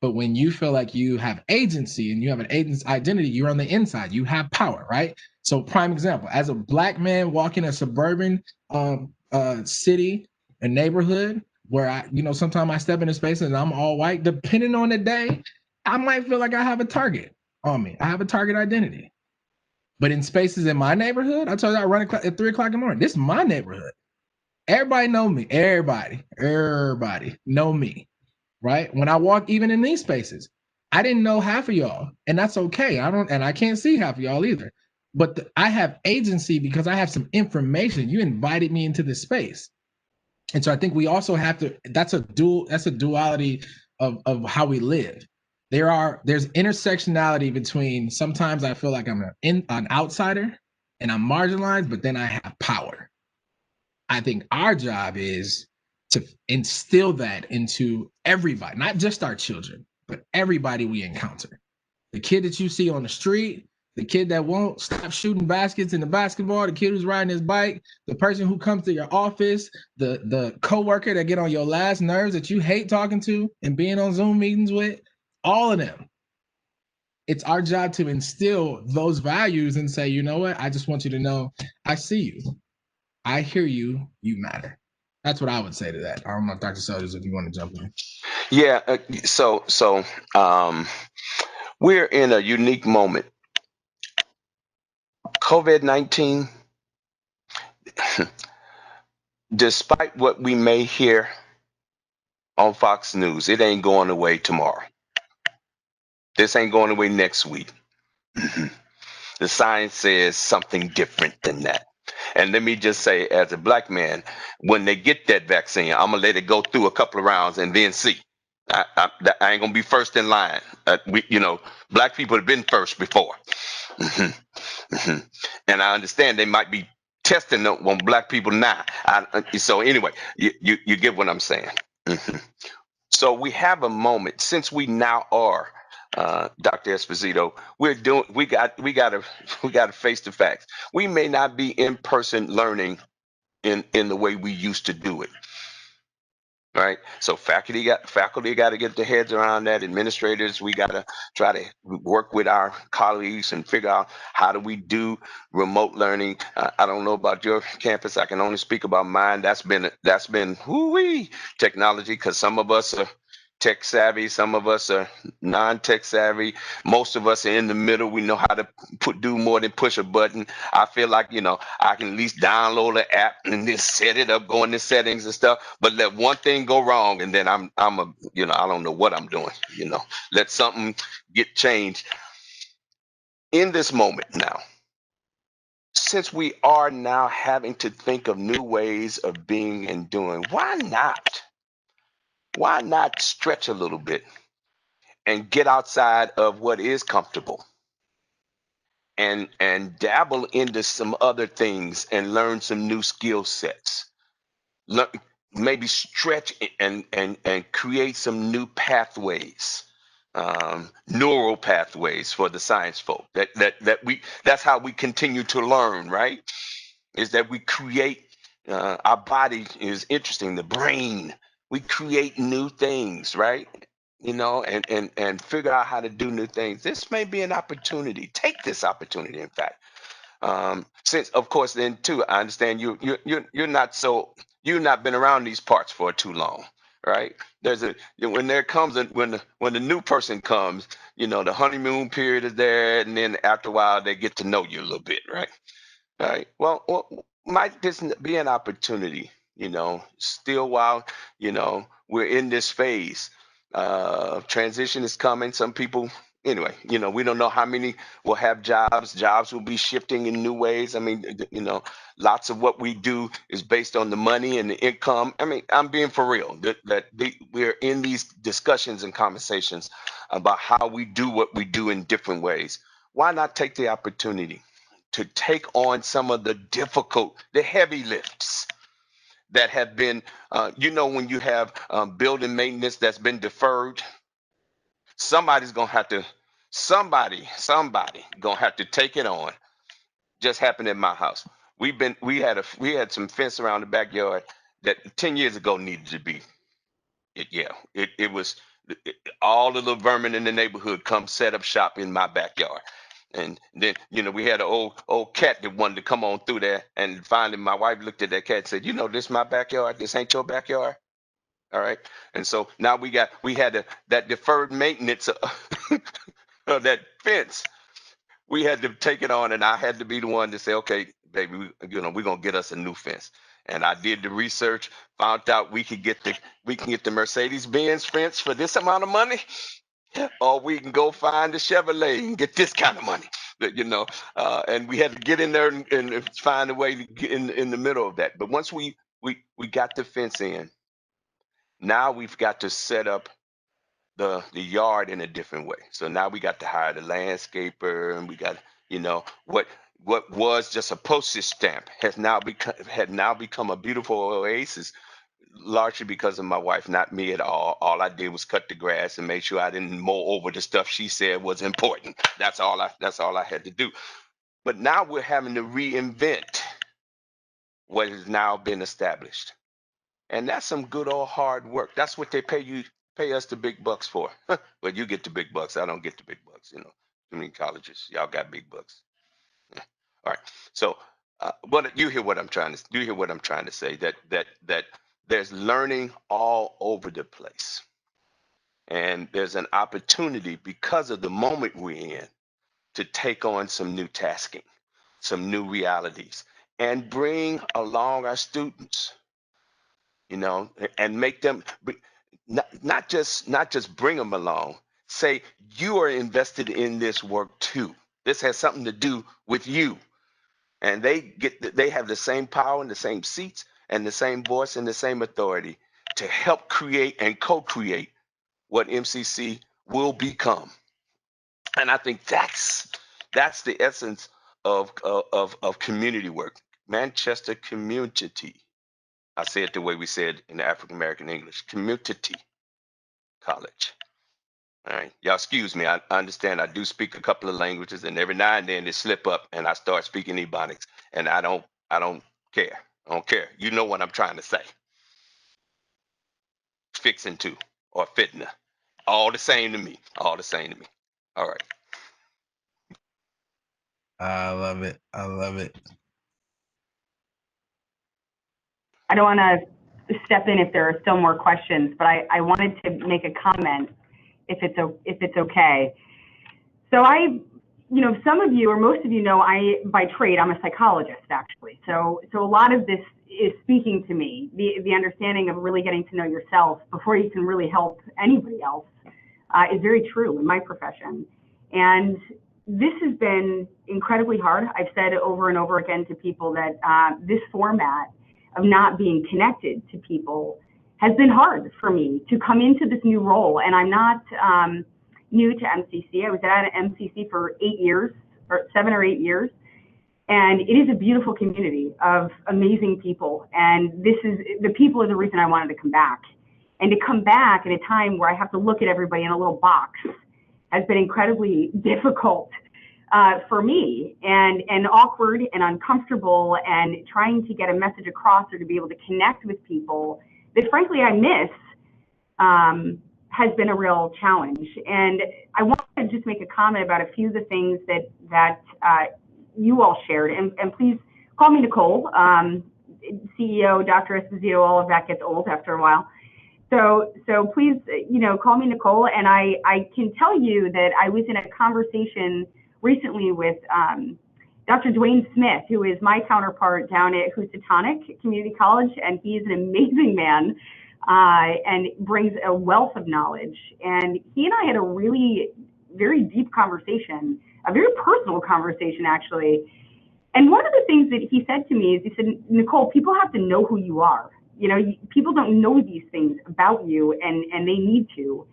But when you feel like you have agency and you have an agent's identity, you're on the inside. You have power, right? So prime example, as a Black man walking a suburban city, a neighborhood where sometimes I step into space and I'm all white, depending on the day, I might feel like I have a target on me. I have a target identity. But in spaces in my neighborhood, I told you I run at 3 o'clock in the morning. This is my neighborhood. Everybody know me. Everybody know me, right? When I walk even in these spaces, I didn't know half of y'all, and that's okay. I can't see half of y'all either. But I have agency because I have some information. You invited me into this space. And so I think we also have to, that's a duality of how we live. There's intersectionality between, sometimes I feel like I'm an outsider and I'm marginalized, but then I have power. I think our job is to instill that into everybody, not just our children, but everybody we encounter. The kid that you see on the street, the kid that won't stop shooting baskets in the basketball, the kid who's riding his bike, the person who comes to your office, the coworker that get on your last nerves that you hate talking to and being on Zoom meetings with, all of them. It's our job to instill those values and say, you know what? I just want you to know I see you. I hear you. You matter. That's what I would say to that. I don't know, Dr. Sellers, if you want to jump in. Yeah. So we're in a unique moment. COVID-19, despite what we may hear on Fox News, it ain't going away tomorrow. This ain't going away next week. The science says something different than that. And let me just say, as a black man, when they get that vaccine, I'm gonna let it go through a couple of rounds and then see. I ain't gonna be first in line. Black people have been first before. Mhm, mhm. And I understand they might be testing on black people now. So anyway, you get what I'm saying. Mhm. So we have a moment since we now are Dr. Esposito. We got to face the facts. We may not be in person learning in the way we used to do it. Right. So faculty got to get their heads around that. Administrators, we got to try to work with our colleagues and figure out how do we do remote learning. I don't know about your campus. I can only speak about mine. That's been whoo-wee technology, because some of us are tech savvy, some of us are non-tech savvy. Most of us are in the middle. We know how to do more than push a button. I feel like, I can at least download an app and then set it up, go into settings and stuff. But let one thing go wrong, and then I don't know what I'm doing. Let something get changed in this moment now. Since we are now having to think of new ways of being and doing, why not? Why not stretch a little bit and get outside of what is comfortable and dabble into some other things and learn some new skill sets? Maybe stretch and create some new pathways, neural pathways for the science folk. That's how we continue to learn, right? Is that we create, our body is interesting, the brain. We create new things, right? And figure out how to do new things. This may be an opportunity. Take this opportunity, in fact. Since, of course, then too, I understand you're not been around these parts for too long, right? When the new person comes, the honeymoon period is there, and then after a while they get to know you a little bit, right? Right. Well, might this be an opportunity, still while, we're in this phase. Transition is coming. Some people, anyway, we don't know how many will have jobs. Jobs will be shifting in new ways. I mean, lots of what we do is based on the money and the income. I mean, I'm being for real. We're in these discussions and conversations about how we do what we do in different ways. Why not take the opportunity to take on some of the heavy lifts that have been, when you have building maintenance that's been deferred, somebody gonna have to take it on. Just happened in my house. We had some fence around the backyard that 10 years ago needed to be. It was all the little vermin in the neighborhood come set up shop in my backyard. And then, we had an old cat that wanted to come on through there. And finally, my wife looked at that cat and said, this is my backyard. This ain't your backyard. All right. And so now we had that deferred maintenance of that fence. We had to take it on, and I had to be the one to say, okay, baby, we're gonna get us a new fence. And I did the research, found out we can get the Mercedes-Benz fence for this amount of money, or we can go find the Chevrolet and get this kind of money. And we had to get in there and find a way to get in the middle of that. But once we got the fence in, now we've got to set up the yard in a different way. So now we got to hire the landscaper, and we got, what was just a postage stamp had now become a beautiful oasis, largely because of my wife, not me at all. All I did was cut the grass and make sure I didn't mow over the stuff she said was important. That's all I had to do. But now we're having to reinvent what has now been established. And that's some good old hard work. That's what they pay us the big bucks for. But you get the big bucks. I don't get the big bucks, Too many colleges. Y'all got big bucks. Yeah. All right. So But you hear what I'm trying to say, that there's learning all over the place. And there's an opportunity because of the moment we're in to take on some new tasking, some new realities, and bring along our students, and make them not just bring them along. Say you are invested in this work too. This has something to do with you, and they have the same power and the same seats and the same voice and the same authority to help create and co-create what MCC will become. And I think that's the essence of community work. Manchester Community. I say it the way we say it in the African American English. Community College. All right, y'all excuse me. I understand I do speak a couple of languages, and every now and then they slip up, and I start speaking Ebonics, and I don't care. I don't care. You know what I'm trying to say. Fixing to or fitna. All the same to me. All the same to me. All right. I love it. I love it. I don't want to step in if there are still more questions, but I wanted to make a comment if it's okay. So some of you or most of you know by trade I'm a psychologist actually. So a lot of this is speaking to me. The understanding of really getting to know yourself before you can really help anybody else is very true in my profession. And this has been incredibly hard. I've said over and over again to people that this format of not being connected to people has been hard for me to come into this new role. And I'm not new to MCC. I was at MCC for 8 years, or 7 or 8 years. And it is a beautiful community of amazing people. And the people are the reason I wanted to come back. And to come back at a time where I have to look at everybody in a little box has been incredibly difficult for me, and awkward and uncomfortable, and trying to get a message across or to be able to connect with people that frankly I miss has been a real challenge. And I want to just make a comment about a few of the things that you all shared, and please call me Nicole. CEO, Dr. Esposito, all of that gets old after a while. So please, call me Nicole. And I can tell you that I was in a conversation recently with Dr. Dwayne Smith, who is my counterpart down at Housatonic Community College, and he is an amazing man and brings a wealth of knowledge. And he and I had a really very deep conversation, a very personal conversation actually. And one of the things that he said to me is, he said, Nicole, people have to know who you are. People don't know these things about you, and they need to.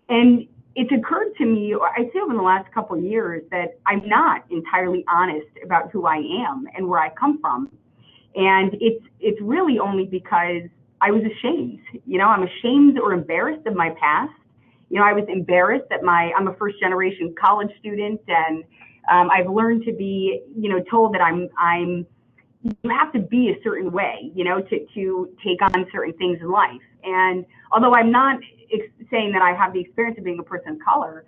And it's occurred to me, I'd say over the last couple of years, that I'm not entirely honest about who I am and where I come from. And it's really only because I was ashamed. I'm ashamed or embarrassed of my past. I was embarrassed that I'm a first generation college student, and I've learned to be, told that you have to be a certain way, to take on certain things in life. And although I'm not saying that I have the experience of being a person of color,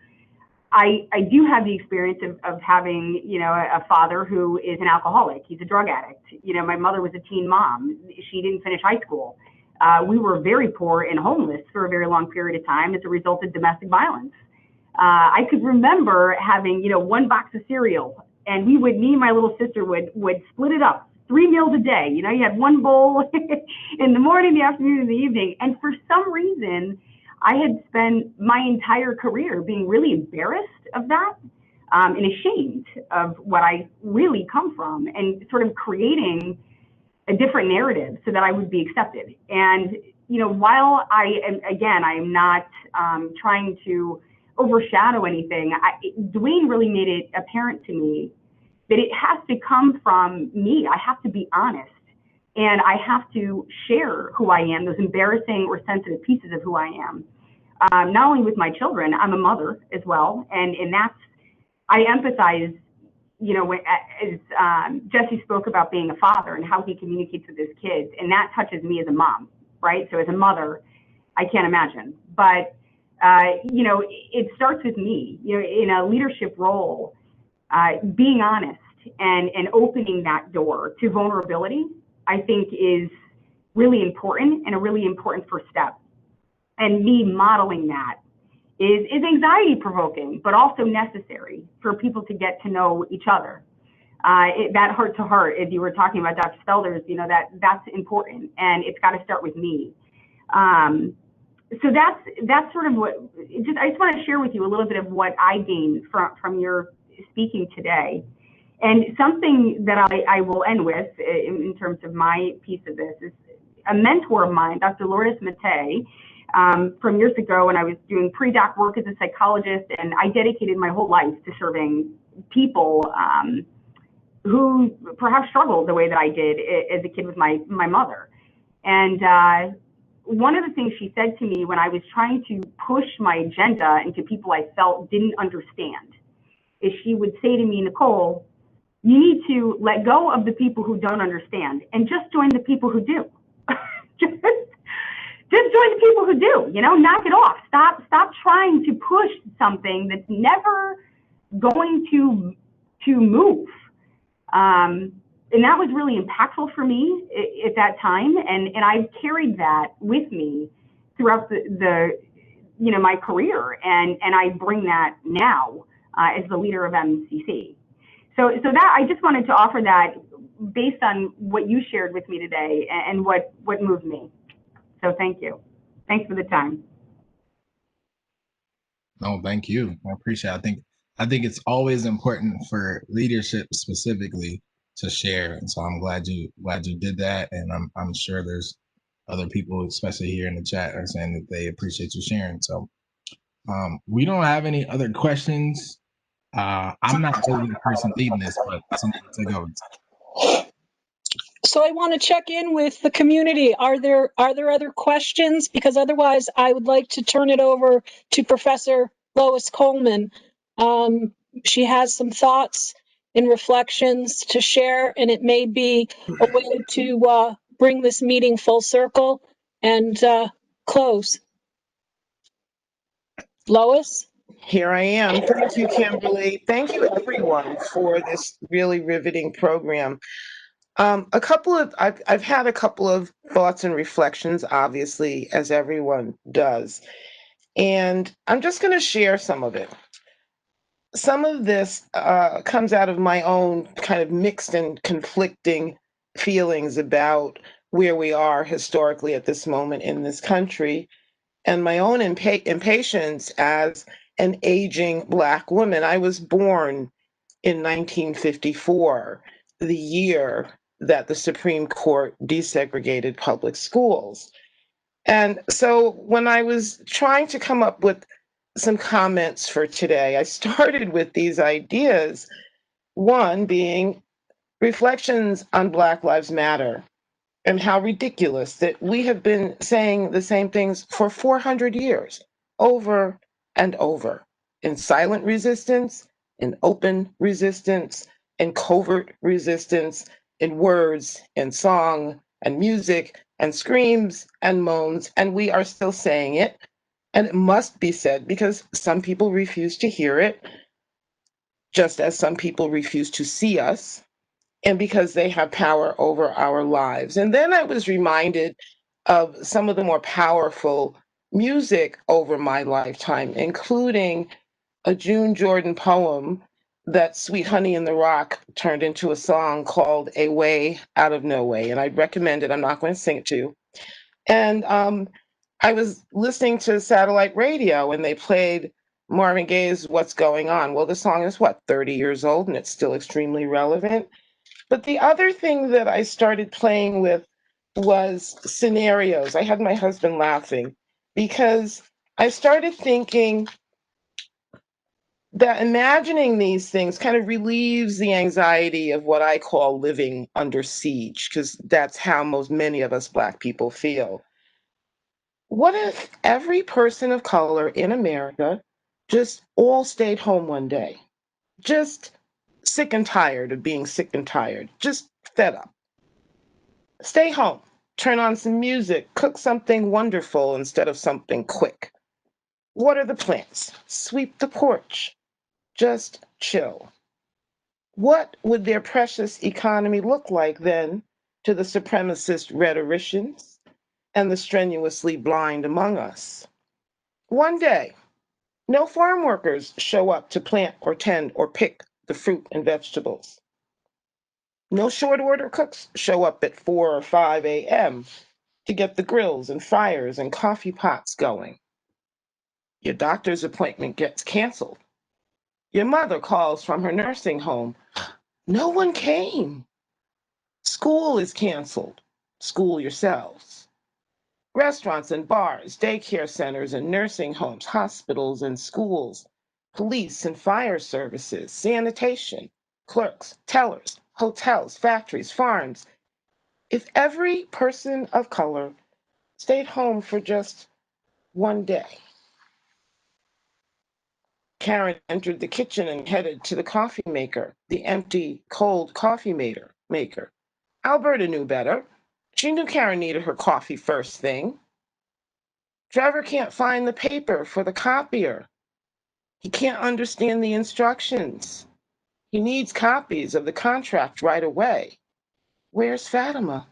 I do have the experience of having, a father who is an alcoholic. He's a drug addict. My mother was a teen mom. She didn't finish high school. We were very poor and homeless for a very long period of time as a result of domestic violence. I could remember having, one box of cereal, and me and my little sister would split it up, 3 meals a day. You had one bowl in the morning, the afternoon, and the evening. And for some reason, I had spent my entire career being really embarrassed of that and ashamed of what I really come from, and sort of creating a different narrative so that I would be accepted. And, while I am not trying to overshadow anything, Dwayne really made it apparent to me that it has to come from me. I have to be honest, and I have to share who I am, those embarrassing or sensitive pieces of who I am. Not only with my children, I'm a mother as well, and I empathize, as Jesse spoke about being a father and how he communicates with his kids, and that touches me as a mom, right? So as a mother, I can't imagine, but it starts with me, in a leadership role, being honest and opening that door to vulnerability, I think is really important and a really important first step. And me modeling that is anxiety provoking, but also necessary for people to get to know each other. That heart to heart, as you were talking about Dr. Spelders, you know, that's important, and it's got to start with me. So that's sort of what, I just want to share with you a little bit of what I gained from your speaking today. And something that I will end with in terms of my piece of this is a mentor of mine, Dr. Lourdes Mate, from years ago when I was doing pre-doc work as a psychologist, and I dedicated my whole life to serving people who perhaps struggled the way that I did as a kid with my mother. And one of the things she said to me when I was trying to push my agenda into people I felt didn't understand is she would say to me, Nicole, you need to let go of the people who don't understand and just join the people who do. just join the people who do, you know, knock it off. Stop trying to push something that's never going to move. And that was really impactful for me at that time. And I've carried that with me throughout the you know, my career. And I bring that now as the leader of MCC. So that I just wanted to offer that based on what you shared with me today and what moved me. So thank you. Thanks for the time. No, thank you. I appreciate it. I think it's always important for leadership specifically to share. And so I'm glad you did that. And I'm sure there's other people, especially here in the chat, are saying that they appreciate you sharing. So we don't have any other questions. I'm not really the person leading this, but somebody take over. So I want to check in with the community. Are there other questions? Because otherwise I would like to turn it over to Professor Lois Coleman. She has some thoughts and reflections to share, and it may be a way to bring this meeting full circle and close. Lois? Here I am. Thank you, Kimberly. Thank you, everyone, for this really riveting program. I've had a couple of thoughts and reflections, obviously, as everyone does. And I'm just going to share some of it. Some of this comes out of my own kind of mixed and conflicting feelings about where we are historically at this moment in this country, and my own impatience as an aging Black woman. I was born in 1954, the year that the Supreme Court desegregated public schools. And so when I was trying to come up with some comments for today, I started with these ideas. One being reflections on Black Lives Matter and how ridiculous that we have been saying the same things for 400 years, over and over, in silent resistance, in open resistance, in covert resistance, in words, in song, and music, and screams, and moans, and we are still saying it. And it must be said because some people refuse to hear it, just as some people refuse to see us, and because they have power over our lives. And then I was reminded of some of the more powerful music over my lifetime, including a June Jordan poem that Sweet Honey in the Rock turned into a song called A Way Out of No Way. And I'd recommend it. I'm not going to sing it to you. And I was listening to satellite radio and they played Marvin Gaye's What's Going On. Well, the song is 30 years old and it's still extremely relevant. But the other thing that I started playing with was scenarios. I had my husband laughing because I started thinking that imagining these things kind of relieves the anxiety of what I call living under siege, because that's how many of us Black people feel. What if every person of color in America just all stayed home one day? Just sick and tired of being sick and tired, just fed up. Stay home, turn on some music, cook something wonderful instead of something quick. Water the plants, sweep the porch, just chill. What would their precious economy look like then to the supremacist rhetoricians and the strenuously blind among us? One day, no farm workers show up to plant or tend or pick the fruit and vegetables. No short order cooks show up at 4 or 5 a.m. to get the grills and fires and coffee pots going. Your doctor's appointment gets canceled. Your mother calls from her nursing home. No one came. School is canceled. School yourselves. Restaurants and bars, daycare centers and nursing homes, hospitals and schools, police and fire services, sanitation, clerks, tellers, hotels, factories, farms. If every person of color stayed home for just one day. Karen entered the kitchen and headed to the coffee maker, the empty, cold coffee maker. Alberta knew better. She knew Karen needed her coffee first thing. Trevor can't find the paper for the copier. He can't understand the instructions. He needs copies of the contract right away. Where's Fatima?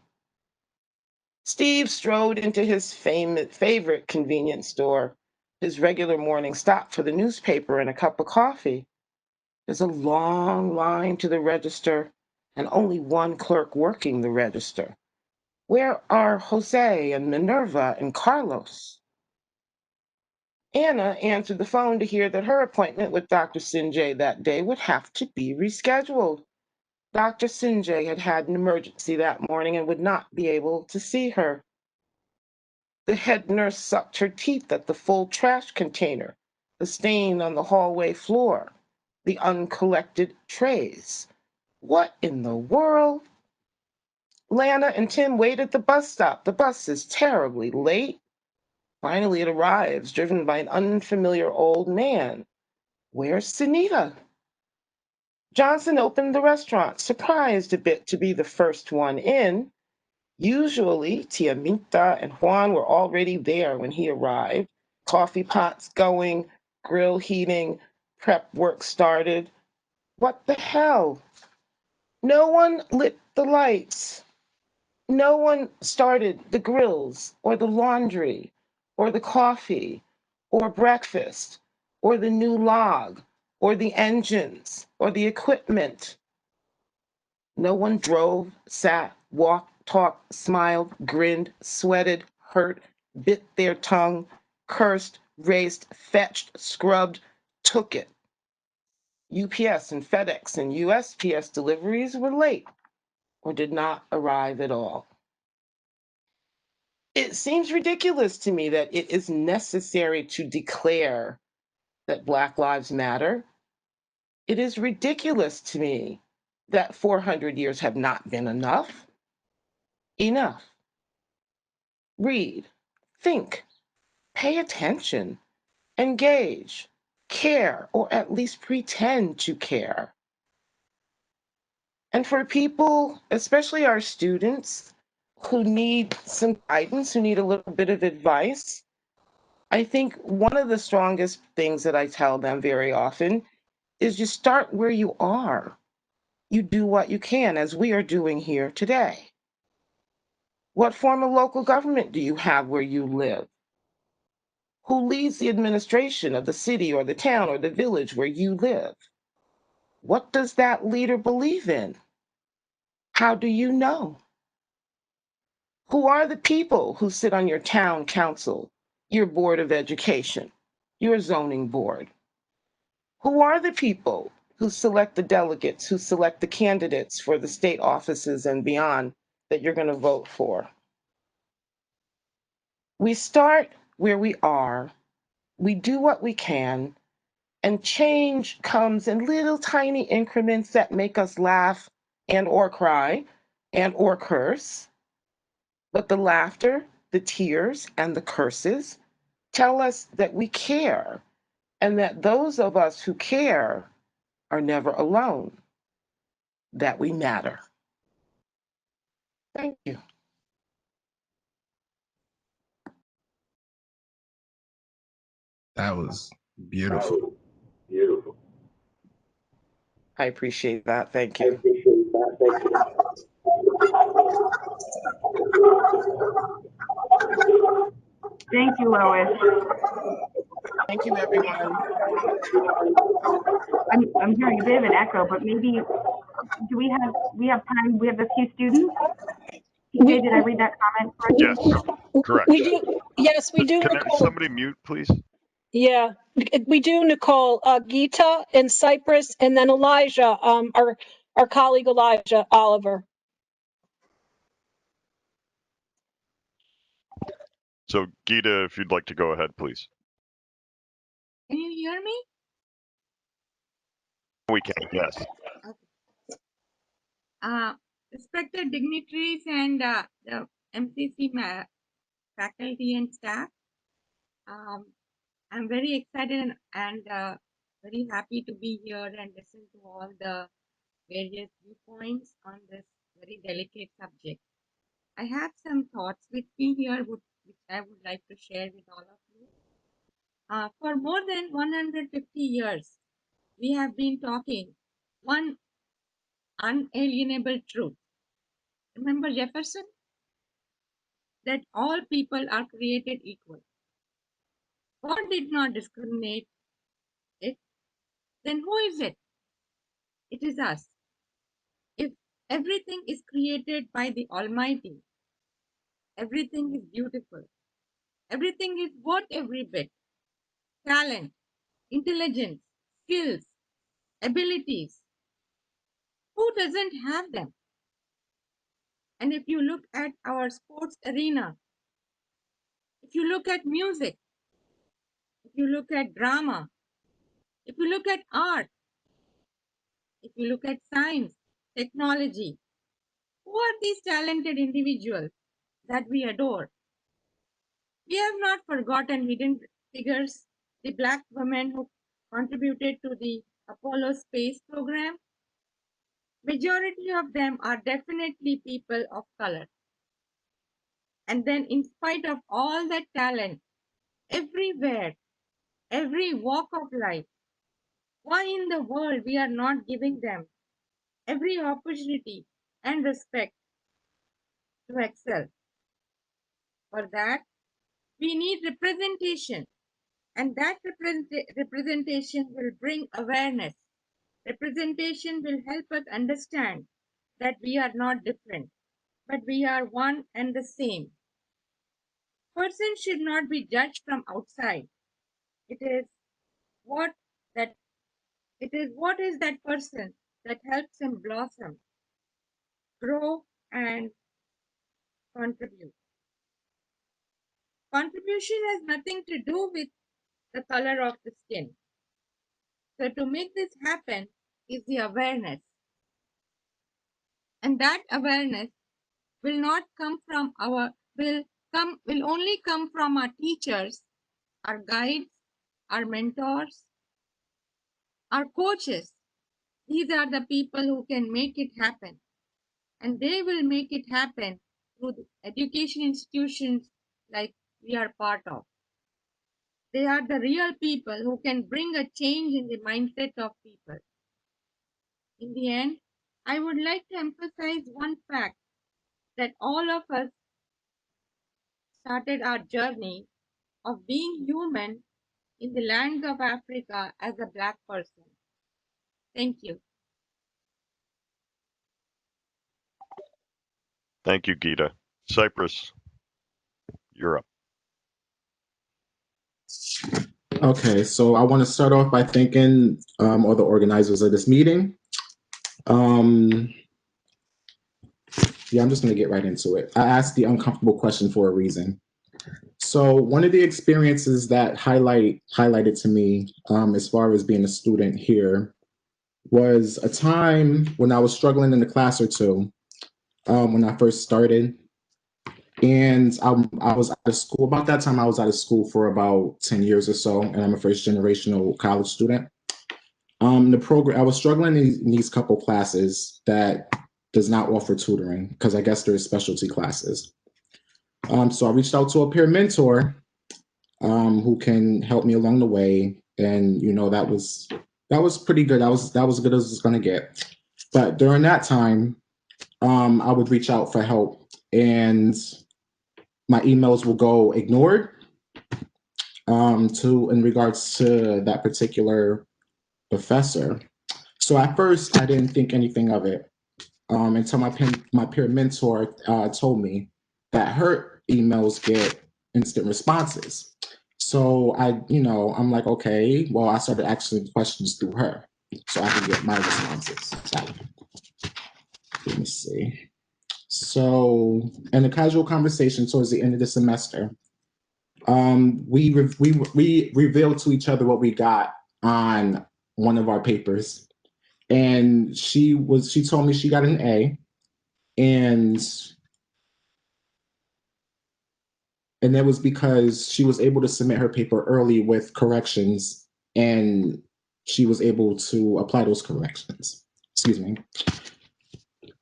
Steve strode into his favorite convenience store, his regular morning stop for the newspaper and a cup of coffee. There's a long line to the register and only one clerk working the register. Where are Jose and Minerva and Carlos? Anna answered the phone to hear that her appointment with Dr. Sinjay that day would have to be rescheduled. Dr. Sinjay had had an emergency that morning and would not be able to see her. The head nurse sucked her teeth at the full trash container, the stain on the hallway floor, the uncollected trays. What in the world? Lana and Tim wait at the bus stop. The bus is terribly late. Finally, it arrives, driven by an unfamiliar old man. Where's Sunita? Johnson opened the restaurant, surprised a bit to be the first one in. Usually, Tia Minta and Juan were already there when he arrived. Coffee pots going, grill heating, prep work started. What the hell? No one lit the lights. No one started the grills or the laundry or the coffee or breakfast or the new log or the engines or the equipment. No one drove, sat, walked, talked, smiled, grinned, sweated, hurt, bit their tongue, cursed, raced, fetched, scrubbed, took it. UPS and FedEx and USPS deliveries were late or did not arrive at all. It seems ridiculous to me that it is necessary to declare that Black Lives Matter. It is ridiculous to me that 400 years have not been enough. Enough. Read, think, pay attention, engage, care, or at least pretend to care. And for people, especially our students, who need some guidance, who need a little bit of advice, I think one of the strongest things that I tell them very often is you start where you are. You do what you can, as we are doing here today. What form of local government do you have where you live? Who leads the administration of the city or the town or the village where you live? What does that leader believe in? How do you know? Who are the people who sit on your town council, your board of education, your zoning board? Who are the people who select the delegates, who select the candidates for the state offices and beyond that you're going to vote for? We start where we are, we do what we can, and change comes in little tiny increments that make us laugh and or cry and or curse. But the laughter, the tears, and the curses tell us that we care and that those of us who care are never alone, that we matter. Thank you. That was beautiful. Beautiful. I appreciate that. Thank you. Thank you, Lois. Thank you, everyone. I'm hearing a bit of an echo, but maybe, do we have time? We have a few students? TJ, did I read that comment correctly? Yes, correct. We do, yes, we do, Can Nicole. somebody mute, please? Yeah, we do, Nicole. Geeta and Cypress, and then Elijah, our colleague Elijah Oliver. So Geeta, if you'd like to go ahead, please. Can you hear me? We can, yes. Respected dignitaries and the MCC faculty and staff, I'm very excited and very happy to be here and listen to all the various viewpoints on this very delicate subject. I have some thoughts with me here which I would like to share with all of you. For more than 150 years, we have been talking one unalienable truth. Remember Jefferson? That all people are created equal. God did not discriminate it. Then who is it? It is us. If everything is created by the Almighty, everything is beautiful. Everything is worth every bit. Talent, intelligence, skills, abilities. Who doesn't have them? And if you look at our sports arena, if you look at music, if you look at drama, if you look at art, if you look at science, technology, who are these talented individuals that we adore? We have not forgotten hidden figures, the Black women who contributed to the Apollo space program. Majority of them are definitely people of color. And then in spite of all that talent, everywhere, every walk of life, why in the world we are not giving them every opportunity and respect to excel? For that, we need representation, and that representation will bring awareness. Representation will help us understand that we are not different, but we are one and the same. Person should not be judged from outside. It is what is that person that helps him blossom, grow, and contribute. Contribution has nothing to do with the color of the skin. So to make this happen is the awareness. And that awareness will not come from will only come from our teachers, our guides, our mentors, our coaches. These are the people who can make it happen. And they will make it happen through the education institutions like we are part of. They are the real people who can bring a change in the mindset of people. In the end, I would like to emphasize one fact, that all of us started our journey of being human in the lands of Africa as a Black person. Thank you. Thank you, Geeta. Cypress, you're up. Okay, so I want to start off by thanking all the organizers of this meeting. Yeah, I'm just going to get right into it. I asked the uncomfortable question for a reason. So one of the experiences that highlighted to me as far as being a student here was a time when I was struggling in a class or two when I first started. And I was out of school. About that time, I was out of school for about 10 years or so, and I'm a first generational college student. The program, I was struggling in these couple classes that does not offer tutoring because I guess there's specialty classes. So I reached out to a peer mentor who can help me along the way. And, you know, that was That was pretty good. That was as good as it's gonna get. But during that time, I would reach out for help, and my emails will go ignored. In regards to that particular professor. So at first, I didn't think anything of it until my peer mentor told me that her emails get instant responses. So I'm like, okay, well, I started asking questions through her so I could get my responses. So, let me see. So in a casual conversation towards the end of the semester, we revealed to each other what we got on one of our papers, and she told me she got an A, and that was because she was able to submit her paper early with corrections, and she was able to apply those corrections. Excuse me.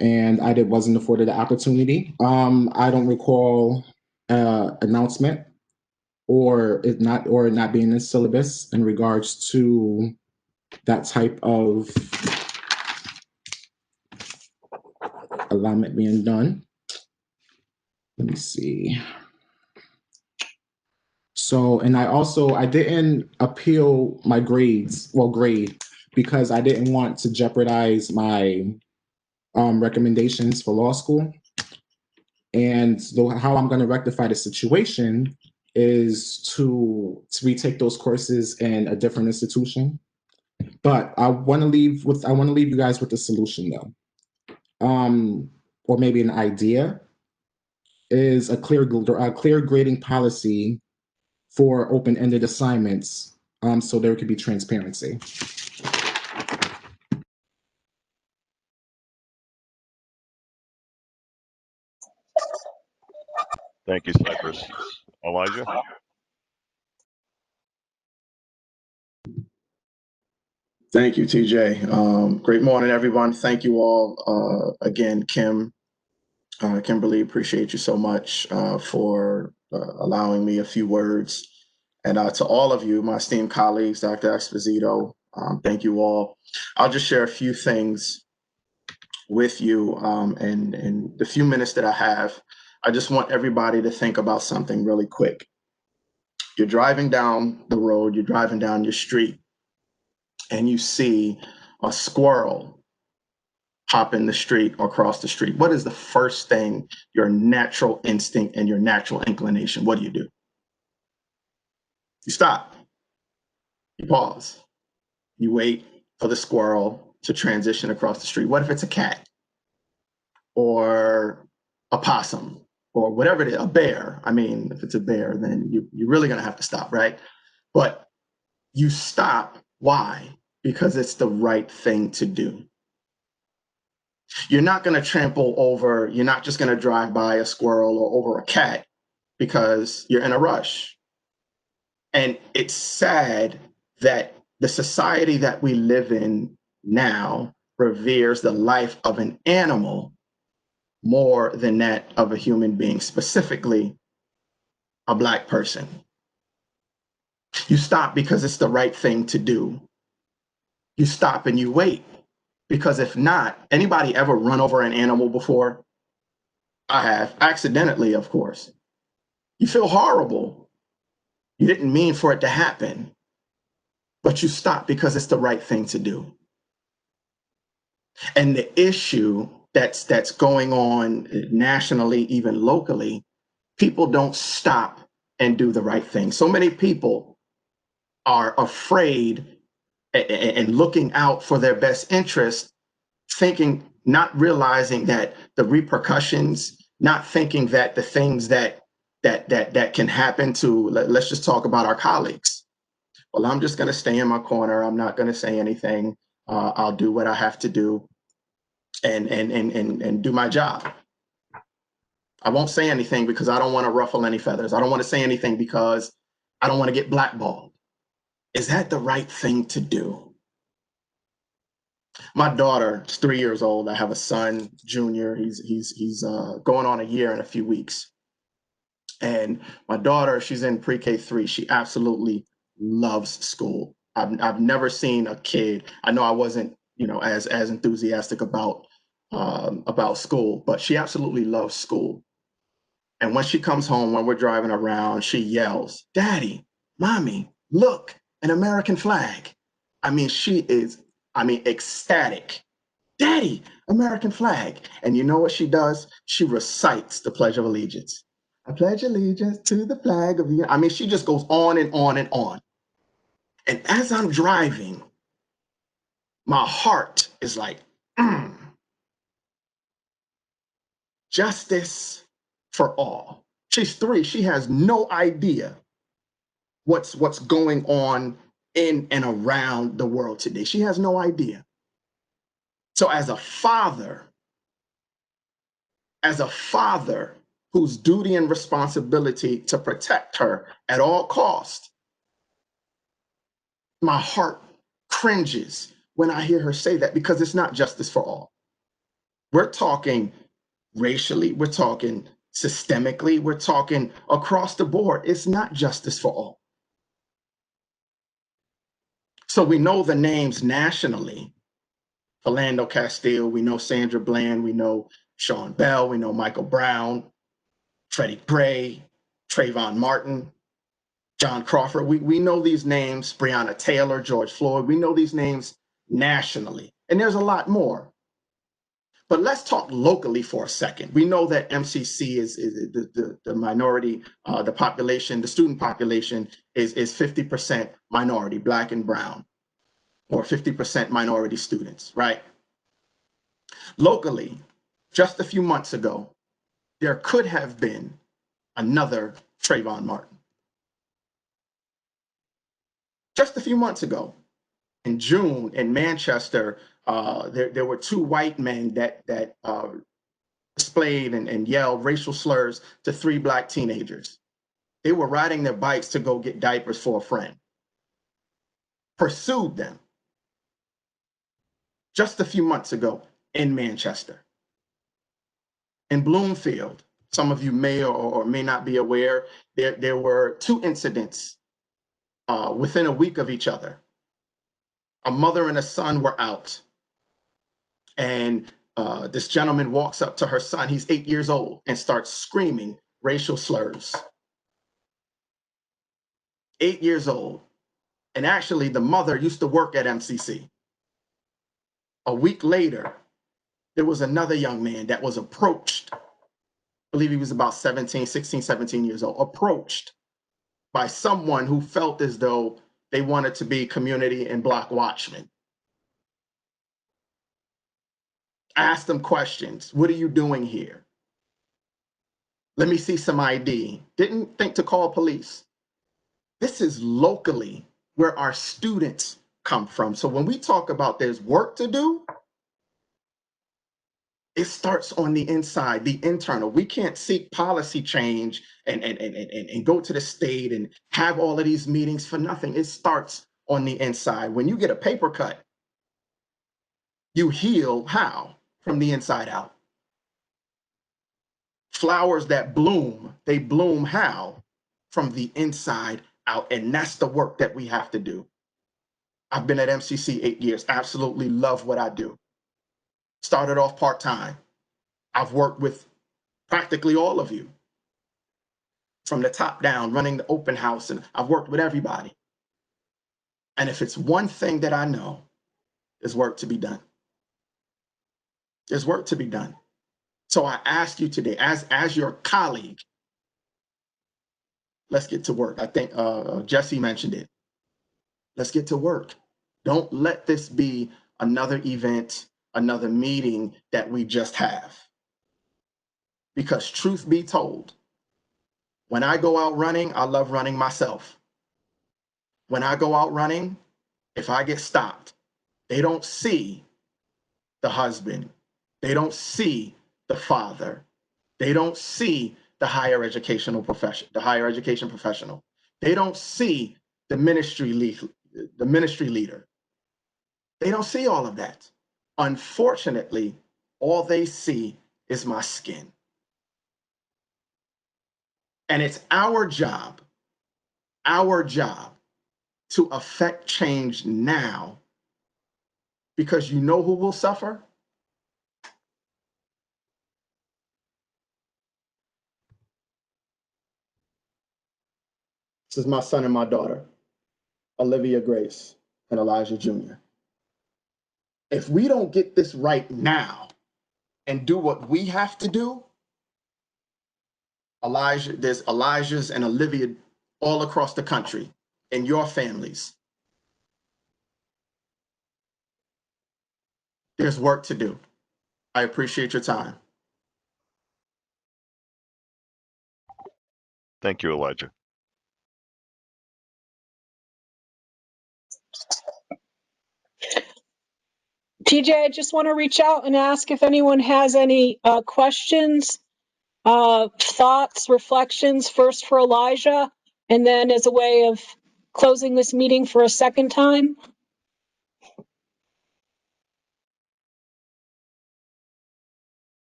And I wasn't afforded the opportunity. I don't recall announcement or it not being in the syllabus in regards to that type of alignment being done. Let me see. So, and I didn't appeal my grade, because I didn't want to jeopardize my recommendations for law school. And how I'm going to rectify the situation is to retake those courses in a different institution. But I want to leave you guys with a solution though, or maybe an idea, is a clear grading policy for open-ended assignments, so there could be transparency. Thank you, Cypress. Elijah? Thank you, TJ. Great morning, everyone. Thank you all. Again, Kimberly, appreciate you so much for allowing me a few words. And to all of you, my esteemed colleagues, Dr. Esposito, thank you all. I'll just share a few things with you. And in the few minutes that I have, I just want everybody to think about something really quick. You're driving down the road, you're driving down your street, and you see a squirrel hop in the street or cross the street. What is the first thing, your natural instinct and your natural inclination? What do? You stop, you pause, you wait for the squirrel to transition across the street. What if it's a cat or a possum or whatever it is, a bear? I mean, if it's a bear, then you're really gonna have to stop, right? But you stop, why? Because it's the right thing to do. You're not going to trample over, you're not just going to drive by a squirrel or over a cat because you're in a rush. And it's sad that the society that we live in now reveres the life of an animal more than that of a human being, specifically a Black person. You stop because it's the right thing to do. You stop and you wait. Because if not, anybody ever run over an animal before? I have, accidentally, of course. You feel horrible. You didn't mean for it to happen, but you stop because it's the right thing to do. And the issue that's going on nationally, even locally, people don't stop and do the right thing. So many people are afraid and looking out for their best interest, thinking, not realizing that the repercussions, not thinking that the things that can happen to, let's just talk about our colleagues. Well, I'm just going to stay in my corner. I'm not going to say anything. I'll do what I have to do and do my job. I won't say anything because I don't want to ruffle any feathers. I don't want to say anything because I don't want to get blackballed. Is that the right thing to do? My daughter is 3 years old. I have a son, Junior. He's going on a year in a few weeks. And my daughter, she's in pre-K 3. She absolutely loves school. I've never seen a kid. I know I wasn't, as enthusiastic about school, but she absolutely loves school. And when she comes home, when we're driving around, she yells, "Daddy, Mommy, look, an American flag." I mean, she is, ecstatic. "Daddy, American flag." And you know what she does? She recites the Pledge of Allegiance. "I pledge allegiance to the flag of the," she just goes on and on and on. And as I'm driving, my heart is like, justice for all. She's 3. She has no idea what's going on in and around the world today. She has no idea. So as a father whose duty and responsibility to protect her at all costs, my heart cringes when I hear her say that, because it's not justice for all. We're talking racially, we're talking systemically, we're talking across the board. It's not justice for all. So we know the names nationally. Philando Castile, we know Sandra Bland, we know Sean Bell, we know Michael Brown, Freddie Gray, Trayvon Martin, John Crawford. We know these names, Breonna Taylor, George Floyd. We know these names nationally, and there's a lot more. But let's talk locally for a second. We know that MCC is the minority, the population, the student population is 50% minority, Black and brown, or 50% minority students, right? Locally, just a few months ago, there could have been another Trayvon Martin. Just a few months ago, in June in Manchester, there were 2 white men that displayed and yelled racial slurs to 3 Black teenagers. They were riding their bikes to go get diapers for a friend. Pursued them just a few months ago in Manchester. In Bloomfield, some of you may or may not be aware, there were 2 incidents within a week of each other. A mother and a son were out, and this gentleman walks up to her son, he's 8 years old, and starts screaming racial slurs. 8 years old. And actually, the mother used to work at MCC. A week later, there was another young man that was approached. I believe he was about 16, 17 years old, approached by someone who felt as though they wanted to be community and block watchmen. Asked them questions. "What are you doing here? Let me see some ID." Didn't think to call police. This is locally where our students come from. So when we talk about there's work to do, it starts on the inside, the internal. We can't seek policy change and go to the state and have all of these meetings for nothing. It starts on the inside. When you get a paper cut, you heal how? From the inside out. Flowers that bloom, they bloom how? From the inside out. And that's the work that we have to do. I've been at MCC 8 years, absolutely love what I do. Started off part-time. I've worked with practically all of you from the top down, running the open house, and I've worked with everybody. And if it's one thing that I know, there's work to be done. There's work to be done. So I ask you today, as your colleague, let's get to work. I think Jesse mentioned it. Let's get to work. Don't let this be another event, another meeting that we just have. Because truth be told, when I go out running, I love running myself. When I go out running, if I get stopped, they don't see the husband. They don't see the father. They don't see the higher education professional. They don't see the ministry leader. They don't see all of that. Unfortunately, all they see is my skin. And it's our job to affect change now, because you know who will suffer? This is my son and my daughter, Olivia Grace and Elijah Jr. If we don't get this right now and do what we have to do, there's Elijah's and Olivia all across the country in your families. There's work to do. I appreciate your time. Thank you, Elijah. TJ, I just want to reach out and ask if anyone has any questions, thoughts, reflections, first for Elijah, and then as a way of closing this meeting for a second time.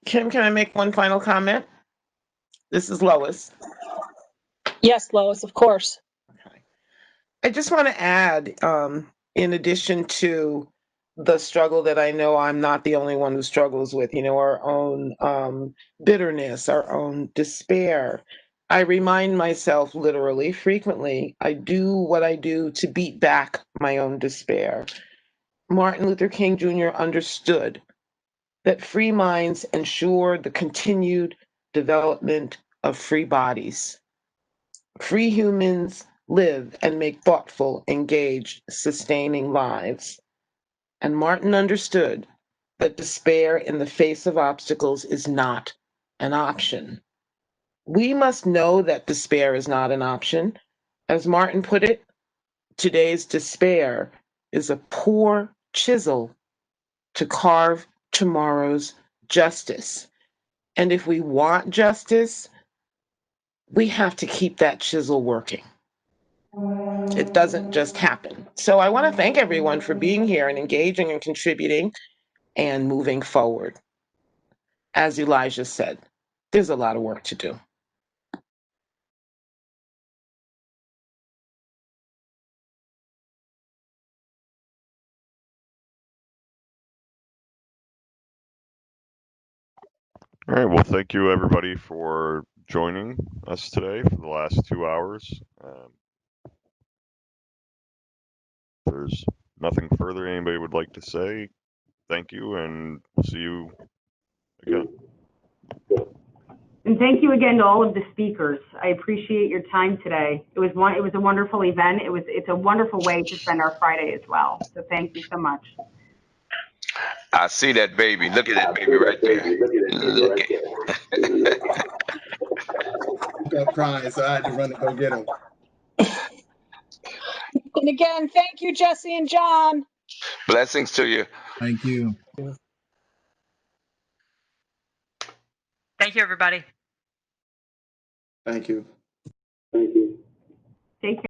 Kim, can I make one final comment? This is Lois. Yes, Lois, of course. I just want to add, in addition to the struggle that I know I'm not the only one who struggles with, our own bitterness, our own despair, I remind myself literally, frequently, I do what I do to beat back my own despair. Martin Luther King Jr. understood that free minds ensure the continued development of free bodies. Free humans live and make thoughtful, engaged, sustaining lives. And Martin understood that despair in the face of obstacles is not an option. We must know that despair is not an option. As Martin put it, today's despair is a poor chisel to carve tomorrow's justice. And if we want justice, we have to keep that chisel working. It doesn't just happen. So I want to thank everyone for being here and engaging and contributing and moving forward. As Elijah said, there's a lot of work to do. All right. Well, thank you everybody for joining us today for the last 2 hours. If there's nothing further anybody would like to say, thank you, and we'll see you again. And thank you again to all of the speakers. I appreciate your time today. It was a wonderful event. It's a wonderful way to spend our Friday as well. So thank you so much. I see that baby. Look at that baby right there. Look at He got crying, so I had to run and go get him. And again, thank you, Jesse and John. Blessings to you. Thank you. Thank you, everybody. Thank you. Take care.